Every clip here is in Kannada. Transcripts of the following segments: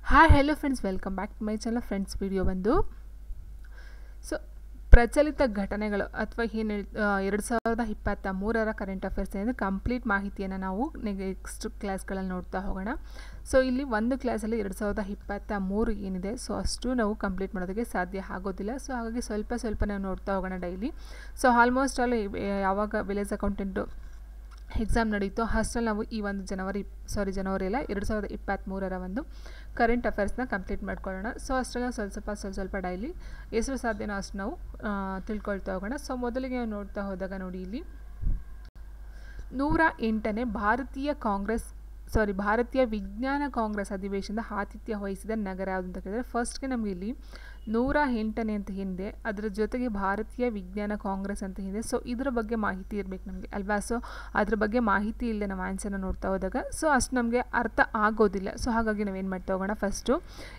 Hi hello friends, welcome back to my channel. Friends, video ಬಂದು ಪ್ರಚಲಿತ ಘಟನೆಗಳು ಅಥವಾ ಏನು 2023ರ ಕರೆಂಟ್ ಅಫೇರ್ಸ್ ಏನಿದೆ ಕಂಪ್ಲೀಟ್ ಮಾಹಿತಿಯನ್ನು ನಾವು ನೆಕ್ಸ್ಟ್ ಕ್ಲಾಸ್ಗಳಲ್ಲಿ ನೋಡ್ತಾ ಹೋಗೋಣ. ಸೊ ಇಲ್ಲಿ ಒಂದು ಕ್ಲಾಸಲ್ಲಿ 2023 ಏನಿದೆ ಸೊ ಅಷ್ಟು ನಾವು ಕಂಪ್ಲೀಟ್ ಮಾಡೋದಕ್ಕೆ ಸಾಧ್ಯ ಆಗೋದಿಲ್ಲ. ಸೊ ಹಾಗಾಗಿ ಸ್ವಲ್ಪ ನಾವು ನೋಡ್ತಾ ಹೋಗೋಣ ಡೈಲಿ. ಸೊ ಆಲ್ಮೋಸ್ಟ್ ಆಲ್ ಯಾವಾಗ ವಿಲೇಜ್ ಅಕೌಂಟೆಂಟು ಎಕ್ಸಾಮ್ ನಡೀತು ಅಷ್ಟರಲ್ಲಿ ನಾವು ಈ ಒಂದು ಜನವರಿ ಅಲ್ಲ 2023ರ ಒಂದು ಕರೆಂಟ್ ಅಫೇರ್ಸ್ನ ಕಂಪ್ಲೀಟ್ ಮಾಡ್ಕೊಳ್ಳೋಣ. ಸೊ ಅಷ್ಟರಲ್ಲಿ ಸ್ವಲ್ಪ ಡೈಲಿ ಎಷ್ಟು ಸಾಧ್ಯನೋ ಅಷ್ಟು ನಾವು ತಿಳ್ಕೊಳ್ತಾ ಹೋಗೋಣ. ಸೊ ಮೊದಲಿಗೆ ನಾವು ನೋಡ್ತಾ ಹೋದಾಗ ನೋಡಿ, ಇಲ್ಲಿ 108ನೇ ಭಾರತೀಯ ವಿಜ್ಞಾನ ಕಾಂಗ್ರೆಸ್ ಅಧಿವೇಶನದ ಆತಿಥ್ಯ ವಹಿಸಿದ ನಗರ ಯಾವುದು ಅಂತ ಕೇಳಿದರೆ, ಫಸ್ಟ್ಗೆ ನಮಗೆ ಇಲ್ಲಿ 108ನೇ ಅಂತ ಏನಿದೆ ಅದರ ಜೊತೆಗೆ ಭಾರತೀಯ ವಿಜ್ಞಾನ ಕಾಂಗ್ರೆಸ್ ಅಂತ ಇದೆ. ಸೊ ಇದರ ಬಗ್ಗೆ ಮಾಹಿತಿ ಇರಬೇಕು ನಮಗೆ ಅಲ್ವಾ. ಸೊ ಅದ್ರ ಬಗ್ಗೆ ಮಾಹಿತಿ ಇಲ್ಲದೆ ನಾವು ಆನ್ಸರ್ನ ನೋಡ್ತಾ ಹೋದಾಗ ಸೊ ಅಷ್ಟು ನಮಗೆ ಅರ್ಥ ಆಗೋದಿಲ್ಲ. ಸೊ ಹಾಗಾಗಿ ನಾವೇನು ಮಾಡ್ತಾ ಹೋಗೋಣ, ಫಸ್ಟು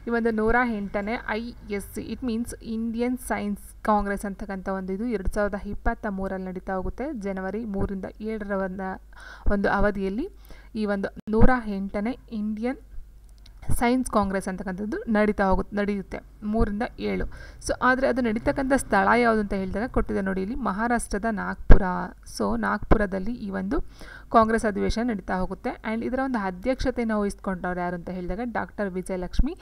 ಈ ಒಂದು 108ನೇ ISC it means Indian science Congress ಅಂತಕ್ಕಂಥ ಇದು 2023ರಲ್ಲಿ ನಡೀತಾ ಹೋಗುತ್ತೆ. ಜನವರಿ 3ರಿಂದ 7ರ ಒಂದು ಅವಧಿಯಲ್ಲಿ ಈ ಒಂದು 108ನೇ ಇಂಡಿಯನ್ ಸೈನ್ಸ್ ಕಾಂಗ್ರೆಸ್ ಅಂತಕ್ಕಂಥದ್ದು ನಡೆಯುತ್ತೆ 3ರಿಂದ 7. ಸೊ ಆದರೆ ಅದು ನಡೀತಕ್ಕಂಥ ಸ್ಥಳ ಯಾವುದು ಅಂತ ಹೇಳಿದಾಗ ಕೊಟ್ಟಿದೆ ನೋಡಿ, ಇಲ್ಲಿ ಮಹಾರಾಷ್ಟ್ರದ ನಾಗ್ಪುರ. ಸೊ ನಾಗ್ಪುರದಲ್ಲಿ ಈ ಒಂದು ಕಾಂಗ್ರೆಸ್ ಅಧಿವೇಶನ ನಡೀತಾ ಹೋಗುತ್ತೆ. ಆ್ಯಂಡ್ ಇದರ ಒಂದು ಅಧ್ಯಕ್ಷತೆಯನ್ನು ವಹಿಸ್ಕೊಂಡವ್ರು ಯಾರು ಅಂತ ಹೇಳಿದಾಗ ಡಾಕ್ಟರ್ ವಿಜಯಲಕ್ಷ್ಮಿ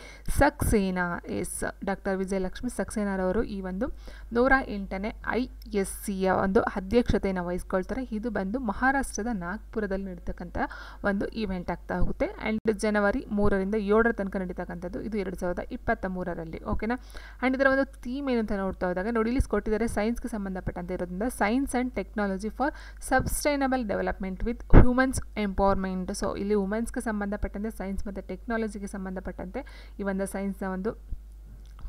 ಸಕ್ಸೇನಾರವರು ಈ ಒಂದು 108ನೇ ISCಯ ಒಂದು ಅಧ್ಯಕ್ಷತೆಯನ್ನು ವಹಿಸ್ಕೊಳ್ತಾರೆ. ಇದು ಬಂದು ಮಹಾರಾಷ್ಟ್ರದ ನಾಗ್ಪುರದಲ್ಲಿ ನಡೀತಕ್ಕಂಥ ಒಂದು ಈವೆಂಟ್ ಆಗ್ತಾ ಹೋಗುತ್ತೆ. ಆ್ಯಂಡ್ ಜನವರಿ 3ರಿಂದ 7ರ ತನಕ ನಡೀತಕ್ಕಂಥದ್ದು ಇದು 2023ರಲ್ಲಿ. ಓಕೆನಾ. ಆ್ಯಂಡ್ ಇದರ ಒಂದು ಥೀಮ್ ಏನಂತ ನೋಡ್ತಾ ಹೋದಾಗ ನೋಡಿ, ಇಲ್ಲಿ ಕೊಟ್ಟಿದ್ದಾರೆ ಸೈನ್ಸ್ಗೆ ಸಂಬಂಧಪಟ್ಟಂತೆ ಇರೋದ್ರಿಂದ science and technology for sustainable development with humans empowerment. So ಇಲ್ಲಿ ವುಮೆನ್ಸ್ಗೆ ಸಂಬಂಧಪಟ್ಟಂತೆ ಸೈನ್ಸ್ ಮತ್ತು ಟೆಕ್ನಾಲಜಿಗೆ ಸಂಬಂಧಪಟ್ಟಂತೆ ಈ ಒಂದು ಸೈನ್ಸ್ನ ಒಂದು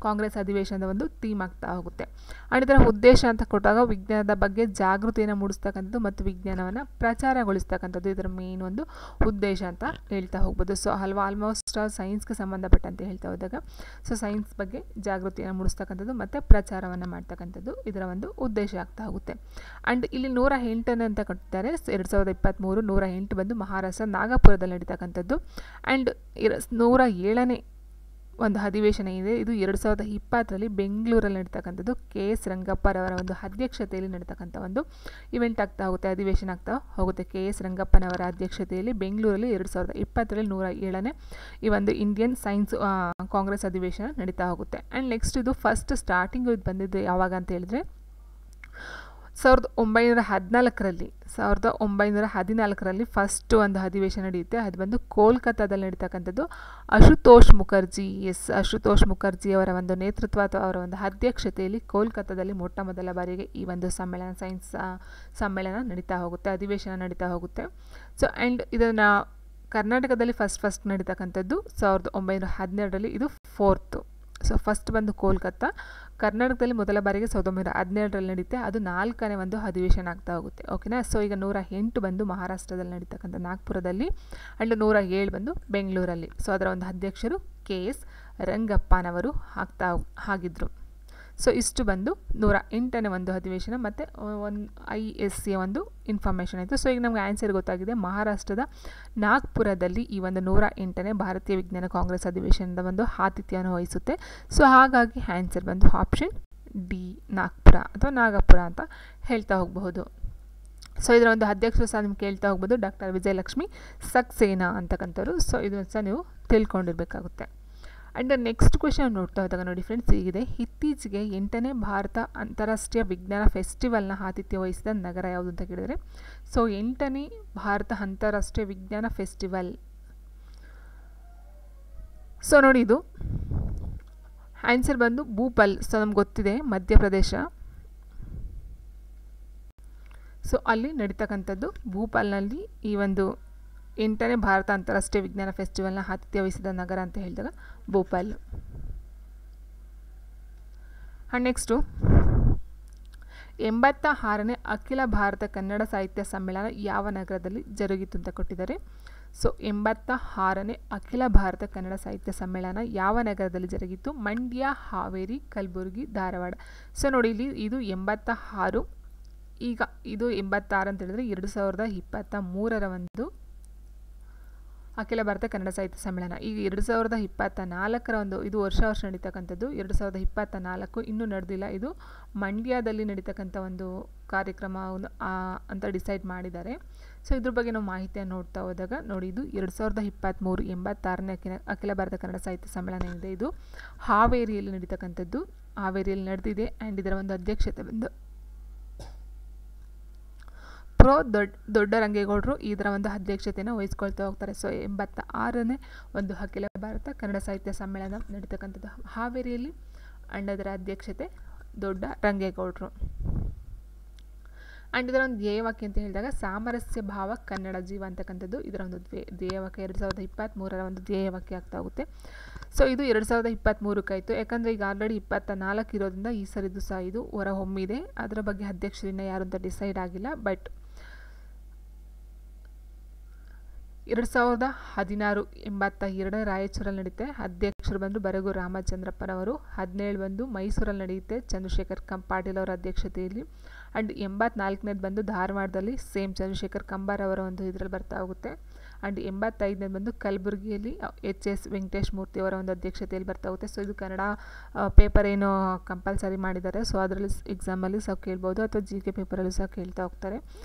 ಕಾಂಗ್ರೆಸ್ ಅಧಿವೇಶನದ ಒಂದು ಥೀಮ್ ಆಗ್ತಾ ಹೋಗುತ್ತೆ. ಆ್ಯಂಡ್ ಇದರ ಉದ್ದೇಶ ಅಂತ ಕೊಟ್ಟಾಗ ವಿಜ್ಞಾನದ ಬಗ್ಗೆ ಜಾಗೃತಿಯನ್ನು ಮೂಡಿಸ್ತಕ್ಕಂಥದ್ದು ಮತ್ತು ವಿಜ್ಞಾನವನ್ನು ಪ್ರಚಾರಗೊಳಿಸ್ತಕ್ಕಂಥದ್ದು ಇದರ ಮೇನ್ ಒಂದು ಉದ್ದೇಶ ಅಂತ ಹೇಳ್ತಾ ಹೋಗ್ಬೋದು. ಸೊ ಆಲ್ಮೋಸ್ಟ್ ಸೈನ್ಸ್ಗೆ ಸಂಬಂಧಪಟ್ಟಂತೆ ಹೇಳ್ತಾ ಹೋದಾಗ ಸೊ ಸೈನ್ಸ್ ಬಗ್ಗೆ ಜಾಗೃತಿಯನ್ನು ಮೂಡಿಸ್ತಕ್ಕಂಥದ್ದು ಮತ್ತು ಪ್ರಚಾರವನ್ನು ಮಾಡ್ತಕ್ಕಂಥದ್ದು ಇದರ ಒಂದು ಉದ್ದೇಶ ಆಗ್ತಾ ಹೋಗುತ್ತೆ. ಆ್ಯಂಡ್ ಇಲ್ಲಿ 108ನೇ ಅಂತ ಕೊಟ್ಟಿದ್ದಾರೆ. 2023 108 ಬಂದು ಮಹಾರಾಷ್ಟ್ರ ನಾಗಪುರದಲ್ಲಿ ನಡೀತಕ್ಕಂಥದ್ದು. ಆ್ಯಂಡ್ 107ನೇ ಒಂದು ಅಧಿವೇಶನ ಇದೆ, ಇದು 2020ರಲ್ಲಿ ಬೆಂಗಳೂರಲ್ಲಿ ನಡೀತಕ್ಕಂಥದ್ದು. KS ರಂಗಪ್ಪರವರ ಒಂದು ಅಧ್ಯಕ್ಷತೆಯಲ್ಲಿ ನಡೀತಕ್ಕಂಥ ಒಂದು ಇವೆಂಟ್ ಆಗ್ತಾ ಹೋಗುತ್ತೆ, ಅಧಿವೇಶನ ಆಗ್ತಾ ಹೋಗುತ್ತೆ. KS ರಂಗಪ್ಪನವರ ಅಧ್ಯಕ್ಷತೆಯಲ್ಲಿ ಬೆಂಗಳೂರಲ್ಲಿ 2020ರಲ್ಲಿ 107ನೇ ಈ ಒಂದು ಇಂಡಿಯನ್ ಸೈನ್ಸ್ ಕಾಂಗ್ರೆಸ್ ಅಧಿವೇಶನ ನಡೀತಾ ಹೋಗುತ್ತೆ. ಆ್ಯಂಡ್ ನೆಕ್ಸ್ಟ್ ಇದು ಫಸ್ಟ್ ಸ್ಟಾರ್ಟಿಂಗು ಇದು ಬಂದಿದ್ದು ಯಾವಾಗ ಅಂತ ಹೇಳಿದ್ರೆ 1914ರಲ್ಲಿ ಫಸ್ಟ್ ಒಂದು ಅಧಿವೇಶನ ನಡೆಯುತ್ತೆ. ಅದು ಬಂದು ಕೋಲ್ಕತ್ತಾದಲ್ಲಿ ನಡೀತಕ್ಕಂಥದ್ದು. ಅಶುತೋಷ್ ಮುಖರ್ಜಿ ಅವರ ಒಂದು ನೇತೃತ್ವ ಅಥವಾ ಅವರ ಒಂದು ಅಧ್ಯಕ್ಷತೆಯಲ್ಲಿ ಕೋಲ್ಕತ್ತಾದಲ್ಲಿ ಮೊಟ್ಟ ಮೊದಲ ಬಾರಿಗೆ ಈ ಒಂದು ಸೈನ್ಸ್ ಸಮ್ಮೇಳನ ನಡೀತಾ ಹೋಗುತ್ತೆ, ಅಧಿವೇಶನ ನಡೀತಾ ಹೋಗುತ್ತೆ. ಸೊ ಆ್ಯಂಡ್ ಇದನ್ನು ಕರ್ನಾಟಕದಲ್ಲಿ ಫಸ್ಟ್ ನಡೀತಕ್ಕಂಥದ್ದು 1912ರಲ್ಲಿ ಇದು 4th. ಸೊ ಫಸ್ಟ್ ಬಂದು ಕೋಲ್ಕತ್ತಾ, ಕರ್ನಾಟಕದಲ್ಲಿ ಮೊದಲ ಬಾರಿಗೆ 1917ರಲ್ಲಿ ನಡೆಯುತ್ತೆ. ಅದು 4ನೇ ಒಂದು ಅಧಿವೇಶನ ಆಗ್ತಾ ಹೋಗುತ್ತೆ. ಓಕೆನಾ. ಸೊ ಈಗ 108 ಬಂದು ಮಹಾರಾಷ್ಟ್ರದಲ್ಲಿ ನಡೀತಕ್ಕಂಥ ನಾಗ್ಪುರದಲ್ಲಿ, ಆ್ಯಂಡ್ 107 ಬಂದು ಬೆಂಗಳೂರಲ್ಲಿ. ಸೊ ಅದರ ಒಂದು ಅಧ್ಯಕ್ಷರು KS ರಂಗಪ್ಪನವರು ಆಗಿದ್ದರು. ಸೊ ಇಷ್ಟು ಬಂದು 108ನೇ ಒಂದು ಅಧಿವೇಶನ ಮತ್ತು ISCಯ ಒಂದು ಇನ್ಫಾರ್ಮೇಷನ್ ಆಯಿತು. ಸೊ ಈಗ ನಮಗೆ ಆನ್ಸರ್ ಗೊತ್ತಾಗಿದೆ. ಮಹಾರಾಷ್ಟ್ರದ ನಾಗ್ಪುರದಲ್ಲಿ ಈ ಒಂದು 108ನೇ ಭಾರತೀಯ ವಿಜ್ಞಾನ ಕಾಂಗ್ರೆಸ್ ಅಧಿವೇಶನದ ಒಂದು ಆತಿಥ್ಯವನ್ನು ವಹಿಸುತ್ತೆ. ಸೊ ಹಾಗಾಗಿ ಆನ್ಸರ್ ಬಂದು ಆಪ್ಷನ್ D ನಾಗ್ಪುರ ಅಥವಾ ನಾಗಪುರ ಅಂತ ಹೇಳ್ತಾ ಹೋಗಬಹುದು. ಸೊ ಇದರ ಒಂದು ಅಧ್ಯಕ್ಷರು ಸಹ ನಿಮ್ಗೆ ಕೇಳ್ತಾ ಹೋಗ್ಬೋದು, ಡಾಕ್ಟರ್ ವಿಜಯಲಕ್ಷ್ಮಿ ಸಕ್ಸೇನಾ ಅಂತಕ್ಕಂಥವ್ರು. ಸೊ ಇದನ್ನು ಸಹ ನೀವು ತಿಳ್ಕೊಂಡಿರಬೇಕಾಗುತ್ತೆ. ಆ್ಯಂಡ್ ನೆಕ್ಸ್ಟ್ ಕ್ವೆಶನ್ ನೋಡ್ತಾ ಹೋದಾಗ ನೋಡಿ ಫ್ರೆಂಡ್ಸ್, ಹೀಗಿದೆ. ಇತ್ತೀಚೆಗೆ 8ನೇ ಭಾರತ ಅಂತಾರಾಷ್ಟ್ರೀಯ ವಿಜ್ಞಾನ ಫೆಸ್ಟಿವಲ್ನ ಆತಿಥ್ಯ ವಹಿಸಿದ ನಗರ ಯಾವುದು ಅಂತ ಕೇಳಿದರೆ, ಸೊ 8ನೇ ಭಾರತ ಅಂತಾರಾಷ್ಟ್ರೀಯ ವಿಜ್ಞಾನ ಫೆಸ್ಟಿವಲ್. ಸೊ ನೋಡಿ, ಇದು ಆನ್ಸರ್ ಬಂದು ಭೂಪಾಲ್. ಸೊ ನಮ್ಗೆ ಗೊತ್ತಿದೆ ಮಧ್ಯಪ್ರದೇಶ. ಸೊ ಅಲ್ಲಿ ನಡೀತಕ್ಕಂಥದ್ದು ಭೂಪಾಲ್ನಲ್ಲಿ ಈ ಒಂದು 8ನೇ ಭಾರತ ಅಂತಾರಾಷ್ಟ್ರೀಯ ವಿಜ್ಞಾನ ಫೆಸ್ಟಿವಲ್ನ ಆತಿಥ್ಯ ವಹಿಸಿದ ನಗರ ಅಂತ ಹೇಳಿದಾಗ ಭೋಪಾಲ್. ಆ್ಯಂಡ್ ನೆಕ್ಸ್ಟು 86ನೇ ಅಖಿಲ ಭಾರತ ಕನ್ನಡ ಸಾಹಿತ್ಯ ಸಮ್ಮೇಳನ ಯಾವ ನಗರದಲ್ಲಿ ಜರುಗಿತು ಅಂತ ಕೊಟ್ಟಿದ್ದಾರೆ. ಸೊ 86ನೇ ಅಖಿಲ ಭಾರತ ಕನ್ನಡ ಸಾಹಿತ್ಯ ಸಮ್ಮೇಳನ ಯಾವ ನಗರದಲ್ಲಿ ಜರುಗಿತು? ಮಂಡ್ಯ, ಹಾವೇರಿ, ಕಲಬುರಗಿ, ಧಾರವಾಡ. ಸೊ ನೋಡಿ, ಇಲ್ಲಿ ಇದು 86. ಈಗ ಇದು 86 ಅಂತ ಹೇಳಿದ್ರೆ 2023ರ ಒಂದು ಅಖಿಲ ಭಾರತ ಕನ್ನಡ ಸಾಹಿತ್ಯ ಸಮ್ಮೇಳನ ಈಗ 2024 ಇದು ವರ್ಷ ನಡೀತಕ್ಕಂಥದ್ದು. 2024 ಇನ್ನೂ ನಡೆದಿಲ್ಲ. ಇದು ಮಂಡ್ಯದಲ್ಲಿ ನಡೀತಕ್ಕಂಥ ಒಂದು ಕಾರ್ಯಕ್ರಮವನ್ನು ಅಂತ ಡಿಸೈಡ್ ಮಾಡಿದ್ದಾರೆ. ಸೊ ಇದ್ರ ಬಗ್ಗೆ ನಾವು ಮಾಹಿತಿಯನ್ನು ನೋಡ್ತಾ ಹೋದಾಗ ನೋಡಿ, ಇದು 2023 86ನೇ ಅಖಿಲ ಭಾರತ ಕನ್ನಡ ಸಾಹಿತ್ಯ ಸಮ್ಮೇಳನ ಇದೆ. ಇದು ಹಾವೇರಿಯಲ್ಲಿ ನಡೀತಕ್ಕಂಥದ್ದು. ಹಾವೇರಿಯಲ್ಲಿ ನಡೆದಿದೆ. ಆ್ಯಂಡ್ ಇದರ ಒಂದು ಅಧ್ಯಕ್ಷತೆ ಬಂದು ದೊಡ್ಡ ರಂಗೇಗೌಡರು ಇದರ ಒಂದು ಅಧ್ಯಕ್ಷತೆಯನ್ನು ವಹಿಸ್ಕೊಳ್ತಾ ಹೋಗ್ತಾರೆ. ಸೊ 86ನೇ ಒಂದು ಅಖಿಲ ಭಾರತ ಕನ್ನಡ ಸಾಹಿತ್ಯ ಸಮ್ಮೇಳನ ನಡೀತಕ್ಕಂಥದ್ದು ಹಾವೇರಿಯಲ್ಲಿ. ಆ್ಯಂಡ್ ಅದರ ಅಧ್ಯಕ್ಷತೆ ದೊಡ್ಡ ರಂಗೇಗೌಡರು. ಆ್ಯಂಡ್ ಇದರ ಒಂದು ಧ್ಯೇಯವಾಕ್ಯ ಅಂತ ಹೇಳಿದಾಗ ಸಾಮರಸ್ಯ ಭಾವ ಕನ್ನಡ ಜೀವ ಅಂತಕ್ಕಂಥದ್ದು ಇದರ ಒಂದು ಧ್ಯೇಯವಾಕ್ಯ. 2023ರ ಒಂದು ಧ್ಯೇಯವಾಕ್ಯ ಆಗ್ತಾ ಹೋಗುತ್ತೆ. ಸೊ ಇದು 2023 ಆಯಿತು. ಯಾಕಂದರೆ ಈಗ ಆಲ್ರೆಡಿ 24 ಇರೋದ್ರಿಂದ ಈ ಸರಿದು ಸಹ ಇದು ಹೊರ ಹೊಮ್ಮಿದೆ. ಅದರ ಬಗ್ಗೆ ಅಧ್ಯಕ್ಷರಿನ್ನ ಯಾರು ಅಂತ ಡಿಸೈಡ್ ಆಗಿಲ್ಲ. ಬಟ್ 2016 82ನೇ ರಾಯಚೂರಲ್ಲಿ ನಡೆಯುತ್ತೆ. ಅಧ್ಯಕ್ಷರು ಬಂದು ಬರಗೂರು ರಾಮಚಂದ್ರಪ್ಪನವರು. 17 ಬಂದು ಮೈಸೂರಲ್ಲಿ ನಡೆಯುತ್ತೆ ಚಂದ್ರಶೇಖರ್ ಪಾಟೀಲ್ ಅವರ ಅಧ್ಯಕ್ಷತೆಯಲ್ಲಿ. ಆ್ಯಂಡ್ 84ನೇದು ಬಂದು ಧಾರವಾಡದಲ್ಲಿ ಸೇಮ್ ಚಂದ್ರಶೇಖರ್ ಕಂಬಾರ್ ಅವರ ಒಂದು ಇದರಲ್ಲಿ ಬರ್ತಾ ಹೋಗುತ್ತೆ. ಆ್ಯಂಡ್ 85ನೇದು ಬಂದು ಕಲಬುರಗಿಯಲ್ಲಿ HS ವೆಂಕಟೇಶ್ ಮೂರ್ತಿ ಅವರ ಒಂದು ಅಧ್ಯಕ್ಷತೆಯಲ್ಲಿ ಬರ್ತಾ ಹೋಗುತ್ತೆ. ಸೊ ಇದು ಕನ್ನಡ ಪೇಪರ್ ಏನು ಕಂಪಲ್ಸರಿ ಮಾಡಿದ್ದಾರೆ. ಸೊ ಅದರಲ್ಲಿ ಎಕ್ಸಾಮಲ್ಲಿ ಸಹ ಕೇಳ್ಬೋದು ಅಥವಾ GK ಪೇಪರಲ್ಲೂ ಸಹ ಕೇಳ್ತಾ ಹೋಗ್ತಾರೆ.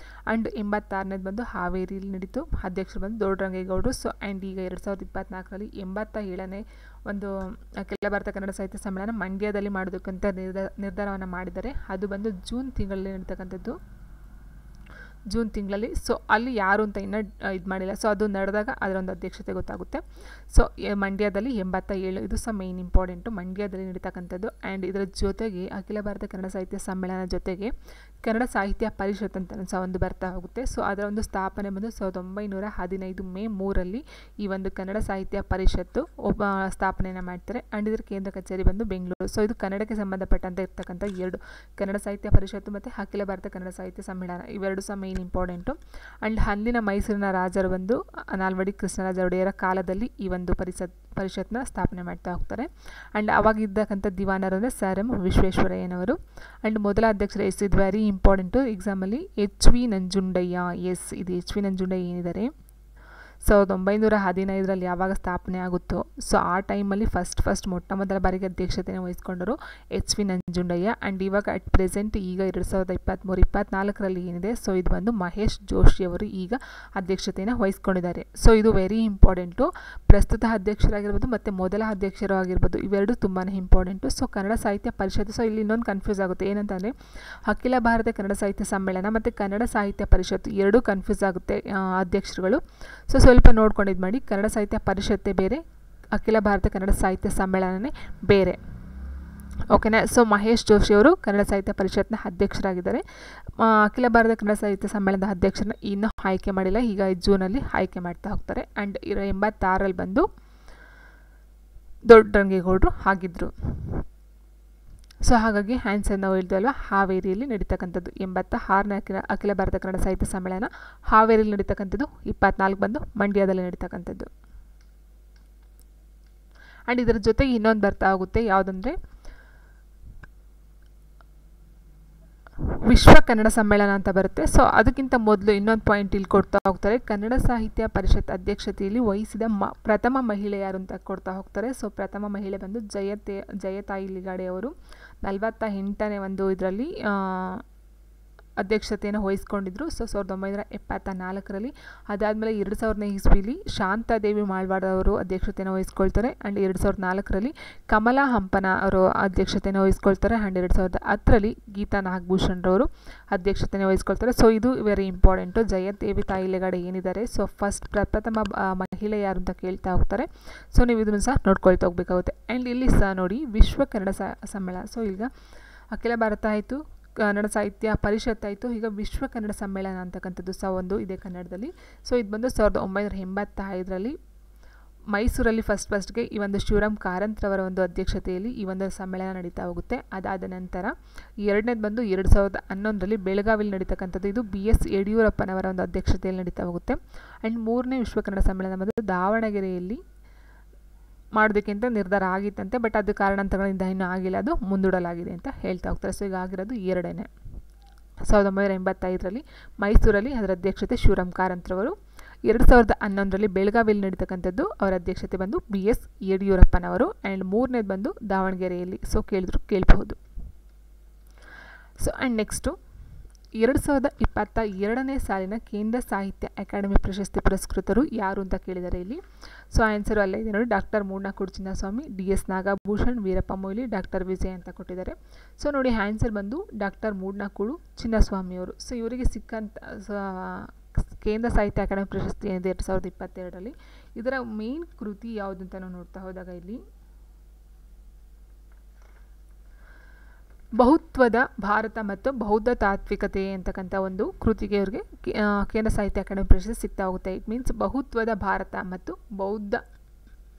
ಆ್ಯಂಡ್ 86ನೇದು ಬಂದು ಹಾವೇರಿಯಲ್ಲಿ ನಡೀತು. ಅಧ್ಯಕ್ಷರು ಬಂದು ದೊಡ್ಡ ರಂಗೇಗೌಡರು. ಸೊ ಆ್ಯಂಡ್ ಈಗ 2024ರಲ್ಲಿ 87ನೇ ಒಂದು ಅಖಿಲ ಭಾರತ ಕನ್ನಡ ಸಾಹಿತ್ಯ ಸಮ್ಮೇಳನ ಮಂಡ್ಯದಲ್ಲಿ ಮಾಡೋದಕ್ಕಂತ ನಿರ್ಧಾರವನ್ನು ಮಾಡಿದ್ದಾರೆ. ಅದು ಬಂದು ಜೂನ್ ತಿಂಗಳಲ್ಲಿ ನಡೀತಕ್ಕಂಥದ್ದು. ಜೂನ್ ತಿಂಗಳಲ್ಲಿ. ಸೊ ಅಲ್ಲಿ ಯಾರು ಅಂತ ಇನ್ನೂ ಇದು ಮಾಡಿಲ್ಲ. ಸೊ ಅದು ನಡೆದಾಗ ಅದರೊಂದು ಅಧ್ಯಕ್ಷತೆ ಗೊತ್ತಾಗುತ್ತೆ. ಸೊ ಮಂಡ್ಯದಲ್ಲಿ 87 ಇದು ಸಹ ಮೇನ್ ಇಂಪಾರ್ಟೆಂಟು, ಮಂಡ್ಯದಲ್ಲಿ ನಡೀತಕ್ಕಂಥದ್ದು. ಆ್ಯಂಡ್ ಇದರ ಜೊತೆಗೆ ಅಖಿಲ ಭಾರತ ಕನ್ನಡ ಸಾಹಿತ್ಯ ಸಮ್ಮೇಳನ ಜೊತೆಗೆ ಕನ್ನಡ ಸಾಹಿತ್ಯ ಪರಿಷತ್ ಅಂತ ಸಹ ಒಂದು ಬರ್ತಾ ಹೋಗುತ್ತೆ. ಸೊ ಅದರ ಒಂದು ಸ್ಥಾಪನೆ ಬಂದು 1915 ಮೇ 3ರಲ್ಲಿ ಈ ಒಂದು ಕನ್ನಡ ಸಾಹಿತ್ಯ ಪರಿಷತ್ತು ಸ್ಥಾಪನೆಯನ್ನು ಮಾಡ್ತಾರೆ. ಆ್ಯಂಡ್ ಇದರ ಕೇಂದ್ರ ಕಚೇರಿ ಬಂದು ಬೆಂಗಳೂರು. ಸೊ ಇದು ಕನ್ನಡಕ್ಕೆ ಸಂಬಂಧಪಟ್ಟಂತೆ ಇರ್ತಕ್ಕಂಥ 2 ಕನ್ನಡ ಸಾಹಿತ್ಯ ಪರಿಷತ್ತು ಮತ್ತು ಅಖಿಲ ಭಾರತ ಕನ್ನಡ ಸಾಹಿತ್ಯ ಸಮ್ಮೇಳನ ಇವೆರಡು ಸಹ ಮೇನ್ ಇಂಪಾರ್ಟೆಂಟು. ಆ್ಯಂಡ್ ಅಂದಿನ ಮೈಸೂರಿನ ರಾಜರು ಬಂದು ನಾಲ್ವಡಿ ಕೃಷ್ಣರಾಜ ಒಡೆಯರ ಕಾಲದಲ್ಲಿ ಈ ಒಂದು ಪರಿಷತ್ನ ಸ್ಥಾಪನೆ ಮಾಡ್ತಾ ಹೋಗ್ತಾರೆ. ಆ್ಯಂಡ್ ಅವಾಗಿದ್ದಕ್ಕಂಥ ದಿವಾನರು ಅಂದರೆ ಸರ್ ಎಂ ವಿಶ್ವೇಶ್ವರಯ್ಯನವರು. ಆ್ಯಂಡ್ ಮೊದಲ ಅಧ್ಯಕ್ಷರು ಇದು ವೆರಿ ಇಂಪಾರ್ಟೆಂಟು ಎಕ್ಸಾಮಲ್ಲಿ HV ನಂಜುಂಡಯ್ಯ. ಇದು HV ನಂಜುಂಡಯ್ಯ ಏನಿದ್ದಾರೆ 1915ರಲ್ಲಿ ಯಾವಾಗ ಸ್ಥಾಪನೆ ಆಗುತ್ತೋ ಸೊ ಆ ಟೈಮಲ್ಲಿ ಫಸ್ಟ್ ಮೊಟ್ಟ ಮೊದಲ ಬಾರಿಗೆ ಅಧ್ಯಕ್ಷತೆಯನ್ನು ವಹಿಸ್ಕೊಂಡರು HV ನಂಜುಂಡಯ್ಯ. ಆ್ಯಂಡ್ ಇವಾಗ ಅಟ್ ಪ್ರೆಸೆಂಟ್ ಈಗ 2023-24ರಲ್ಲಿ ಏನಿದೆ ಸೊ ಇದು ಬಂದು ಮಹೇಶ್ ಜೋಶಿ ಅವರು ಈಗ ಅಧ್ಯಕ್ಷತೆಯನ್ನು ವಹಿಸ್ಕೊಂಡಿದ್ದಾರೆ. ಸೊ ಇದು ವೆರಿ ಇಂಪಾರ್ಟೆಂಟು. ಪ್ರಸ್ತುತ ಅಧ್ಯಕ್ಷರಾಗಿರ್ಬೋದು ಮತ್ತು ಮೊದಲ ಅಧ್ಯಕ್ಷರು ಆಗಿರ್ಬೋದು ಇವೆರಡು ತುಂಬಾ ಇಂಪಾರ್ಟೆಂಟು. ಸೊ ಕನ್ನಡ ಸಾಹಿತ್ಯ ಪರಿಷತ್ತು. ಸೊ ಇಲ್ಲಿ ಇನ್ನೊಂದು ಕನ್ಫ್ಯೂಸ್ ಆಗುತ್ತೆ ಏನಂತಂದರೆ ಅಖಿಲ ಭಾರತ ಕನ್ನಡ ಸಾಹಿತ್ಯ ಸಮ್ಮೇಳನ ಮತ್ತು ಕನ್ನಡ ಸಾಹಿತ್ಯ ಪರಿಷತ್ತು ಎರಡೂ ಕನ್ಫ್ಯೂಸ್ ಆಗುತ್ತೆ ಅಧ್ಯಕ್ಷರುಗಳು. ಸೊ ಸ್ವಲ್ಪ ನೋಡ್ಕೊಂಡಿದ್ದು ಮಾಡಿ. ಕನ್ನಡ ಸಾಹಿತ್ಯ ಪರಿಷತ್ತೇ ಬೇರೆ, ಅಖಿಲ ಭಾರತ ಕನ್ನಡ ಸಾಹಿತ್ಯ ಸಮ್ಮೇಳನನೇ ಬೇರೆ. ಓಕೆನಾ. ಸೊ ಮಹೇಶ್ ಜೋಶಿ ಅವರು ಕನ್ನಡ ಸಾಹಿತ್ಯ ಪರಿಷತ್ನ ಅಧ್ಯಕ್ಷರಾಗಿದ್ದಾರೆ. ಅಖಿಲ ಭಾರತ ಕನ್ನಡ ಸಾಹಿತ್ಯ ಸಮ್ಮೇಳನದ ಅಧ್ಯಕ್ಷರನ್ನ ಇನ್ನೂ ಆಯ್ಕೆ ಮಾಡಿಲ್ಲ. ಈಗ ಜೂನಲ್ಲಿ ಆಯ್ಕೆ ಮಾಡ್ತಾ ಹೋಗ್ತಾರೆ. ಆ್ಯಂಡ್ 86ರಲ್ಲಿ ಬಂದು ದೊಡ್ಡ ರಂಗೇಗೌಡರು ಆಗಿದ್ದರು. ಸೊ ಹಾಗಾಗಿ ಆನ್ಸರ್ ನಾವು ಹೇಳ್ತೀವಲ್ವ ಹಾವೇರಿಯಲ್ಲಿ ನಡೀತಕ್ಕಂಥದ್ದು 86ನೇ ಅಖಿಲ ಭಾರತ ಕನ್ನಡ ಸಾಹಿತ್ಯ ಸಮ್ಮೇಳನ ಹಾವೇರಿಯಲ್ಲಿ ನಡೀತಕ್ಕಂಥದ್ದು. 24 ಬಂದು ಮಂಡ್ಯದಲ್ಲಿ ನಡೀತಕ್ಕಂಥದ್ದು. ಆ್ಯಂಡ್ ಇದರ ಜೊತೆಗೆ ಇನ್ನೊಂದು ಬರ್ತಾ ಹೋಗುತ್ತೆ ಯಾವುದಂದರೆ ವಿಶ್ವ ಕನ್ನಡ ಸಮ್ಮೇಳನ ಅಂತ ಬರುತ್ತೆ. ಸೊ ಅದಕ್ಕಿಂತ ಮೊದಲು ಇನ್ನೊಂದು ಪಾಯಿಂಟ್ ಇಲ್ಲಿ ಕೊಡ್ತಾ ಹೋಗ್ತಾರೆ. ಕನ್ನಡ ಸಾಹಿತ್ಯ ಪರಿಷತ್ ಅಧ್ಯಕ್ಷತೆಯಲ್ಲಿ ವಹಿಸಿದ ಪ್ರಥಮ ಮಹಿಳೆ ಯಾರು ಅಂತ ಕೊಡ್ತಾ ಹೋಗ್ತಾರೆ. ಸೊ ಪ್ರಥಮ ಮಹಿಳೆ ಬಂದು ಜಯತಾಯಿ ಲಿಗಾಡೆ ಅವರು 48ನೇ ಒಂದು ಇದರಲ್ಲಿ ಅಧ್ಯಕ್ಷತೆಯನ್ನು ವಹಿಸ್ಕೊಂಡಿದ್ರು. ಸೊ 1974ರಲ್ಲಿ. ಅದಾದಮೇಲೆ 2000ನೇ ಇಸ್ವಿಲಿ ಶಾಂತಾದೇವಿ ಮಾಳ್ವಾಡ್ ಅವರು ಅಧ್ಯಕ್ಷತೆಯನ್ನು ವಹಿಸ್ಕೊಳ್ತಾರೆ. ಆ್ಯಂಡ್ 2004ರಲ್ಲಿ ಕಮಲಾ ಹಂಪನ ಅವರು ಅಧ್ಯಕ್ಷತೆಯನ್ನು ವಹಿಸ್ಕೊಳ್ತಾರೆ. ಆ್ಯಂಡ್ 2010ರಲ್ಲಿ ಗೀತಾ ನಾಗಭೂಷಣ್ ಅಧ್ಯಕ್ಷತೆಯನ್ನು ವಹಿಸ್ಕೊಳ್ತಾರೆ. ಸೊ ಇದು ವೆರಿ ಇಂಪಾರ್ಟೆಂಟು. ಜಯದೇವಿ ತಾಯಿಲೆಗಾಡೆ ಏನಿದ್ದಾರೆ ಸೊ ಪ್ರಥಮ ಮಹಿಳೆ ಯಾರು ಅಂತ ಕೇಳ್ತಾ ಹೋಗ್ತಾರೆ. ಸೊ ನೀವು ಇದನ್ನು ಸಹ ನೋಡ್ಕೊಳ್ತಾ ಹೋಗ್ಬೇಕಾಗುತ್ತೆ. ಆ್ಯಂಡ್ ಇಲ್ಲಿ ಸಹ ನೋಡಿ ವಿಶ್ವ ಕನ್ನಡ ಸಮ್ಮೇಳನ. ಸೊ ಈಗ ಅಖಿಲ ಭಾರತ ಆಯಿತು, ಕನ್ನಡ ಸಾಹಿತ್ಯ ಪರಿಷತ್ ಆಯಿತು, ಈಗ ವಿಶ್ವ ಕನ್ನಡ ಸಮ್ಮೇಳನ ಅಂತಕ್ಕಂಥದ್ದು ಸಹ ಒಂದು ಇದೆ ಕನ್ನಡದಲ್ಲಿ. ಸೊ ಇದು ಬಂದು 1985ರಲ್ಲಿ ಮೈಸೂರಲ್ಲಿ ಫಸ್ಟ್ಗೆ ಈ ಒಂದು ಶಿವರಾಮ್ ಕಾರಂತ್ರವರ ಒಂದು ಅಧ್ಯಕ್ಷತೆಯಲ್ಲಿ ಈ ಒಂದು ಸಮ್ಮೇಳನ ನಡೀತಾ ಹೋಗುತ್ತೆ. ಅದಾದ ನಂತರ ಎರಡನೇದು ಬಂದು 2011ರಲ್ಲಿ ಬೆಳಗಾವಿಯಲ್ಲಿ ನಡೀತಕ್ಕಂಥದ್ದು. ಇದು BS ಯಡಿಯೂರಪ್ಪನವರ ಒಂದು ಅಧ್ಯಕ್ಷತೆಯಲ್ಲಿ ನಡೀತಾ ಹೋಗುತ್ತೆ. ಆ್ಯಂಡ್ 3ನೇ ವಿಶ್ವ ಕನ್ನಡ ಸಮ್ಮೇಳನ ಬಂದು ದಾವಣಗೆರೆಯಲ್ಲಿ ಮಾಡೋದಕ್ಕಿಂತ ನಿರ್ಧಾರ ಆಗಿತ್ತಂತೆ. ಬಟ್ ಅದು ಕಾರಣಾಂತರಗಳಿಂದ ಇನ್ನೂ ಆಗಿಲ್ಲ, ಅದು ಮುಂದೂಡಲಾಗಿದೆ ಅಂತ ಹೇಳ್ತಾ ಹೋಗ್ತಾರೆ. ಸೊ ಈಗ ಆಗಿರೋದು 2ನೇ 1985ರಲ್ಲಿ ಮೈಸೂರಲ್ಲಿ ಅದರ ಅಧ್ಯಕ್ಷತೆ ಶಿವರಾಮ್ ಕಾರಂತ್ರವರು. 2011ರಲ್ಲಿ ಬೆಳಗಾವಿಯಲ್ಲಿ ನಡೀತಕ್ಕಂಥದ್ದು. ಅವರ ಅಧ್ಯಕ್ಷತೆ ಬಂದು BS ಯಡಿಯೂರಪ್ಪನವರು. ಆ್ಯಂಡ್ ಮೂರನೇದು ಬಂದು ದಾವಣಗೆರೆಯಲ್ಲಿ. ಸೊ ಕೇಳಬಹುದು. ಸೊ ಆ್ಯಂಡ್ ನೆಕ್ಸ್ಟು 2022ನೇ ಸಾಲಿನ ಕೇಂದ್ರ ಸಾಹಿತ್ಯ ಅಕಾಡೆಮಿ ಪ್ರಶಸ್ತಿ ಪುರಸ್ಕೃತರು ಯಾರು ಅಂತ ಕೇಳಿದ್ದಾರೆ ಇಲ್ಲಿ. ಸೊ ಆನ್ಸರು ಅಲ್ಲೇ ಇದೆ ನೋಡಿ, doctor Mudnakudu Chinnaswamy, DS Nagabhushan, Veerappa Moily, doctor Vijay ಅಂತ ಕೊಟ್ಟಿದ್ದಾರೆ. ಸೊ ನೋಡಿ ಆನ್ಸರ್ ಬಂದು ಡಾಕ್ಟರ್ ಮೂಡ್ನಾಕೂಡು ಚಿನ್ನಸ್ವಾಮಿಯವರು. ಸೊ ಇವರಿಗೆ ಸಿಕ್ಕಂಥ ಕೇಂದ್ರ ಸಾಹಿತ್ಯ ಅಕಾಡೆಮಿ ಪ್ರಶಸ್ತಿ ಏನಿದೆ 2022ರಲ್ಲಿ, ಇದರ ಮೇನ್ ಕೃತಿ ಯಾವುದು ಅಂತ ನಾವು ನೋಡ್ತಾ ಹೋದಾಗ ಇಲ್ಲಿ ಬಹುತ್ವದ ಭಾರತ ಮತ್ತು ಬೌದ್ಧ ತಾತ್ವಿಕತೆ ಅಂತಕ್ಕಂಥ ಒಂದು ಕೃತಿಗೆ ಇವರಿಗೆ ಕೇಂದ್ರ ಸಾಹಿತ್ಯ ಅಕಾಡೆಮಿ ಪ್ರಶಸ್ತಿ ಸಿಗ್ತಾ ಹೋಗುತ್ತೆ. ಇಟ್ ಮೀನ್ಸ್ ಬಹುತ್ವದ ಭಾರತ ಮತ್ತು ಬೌದ್ಧ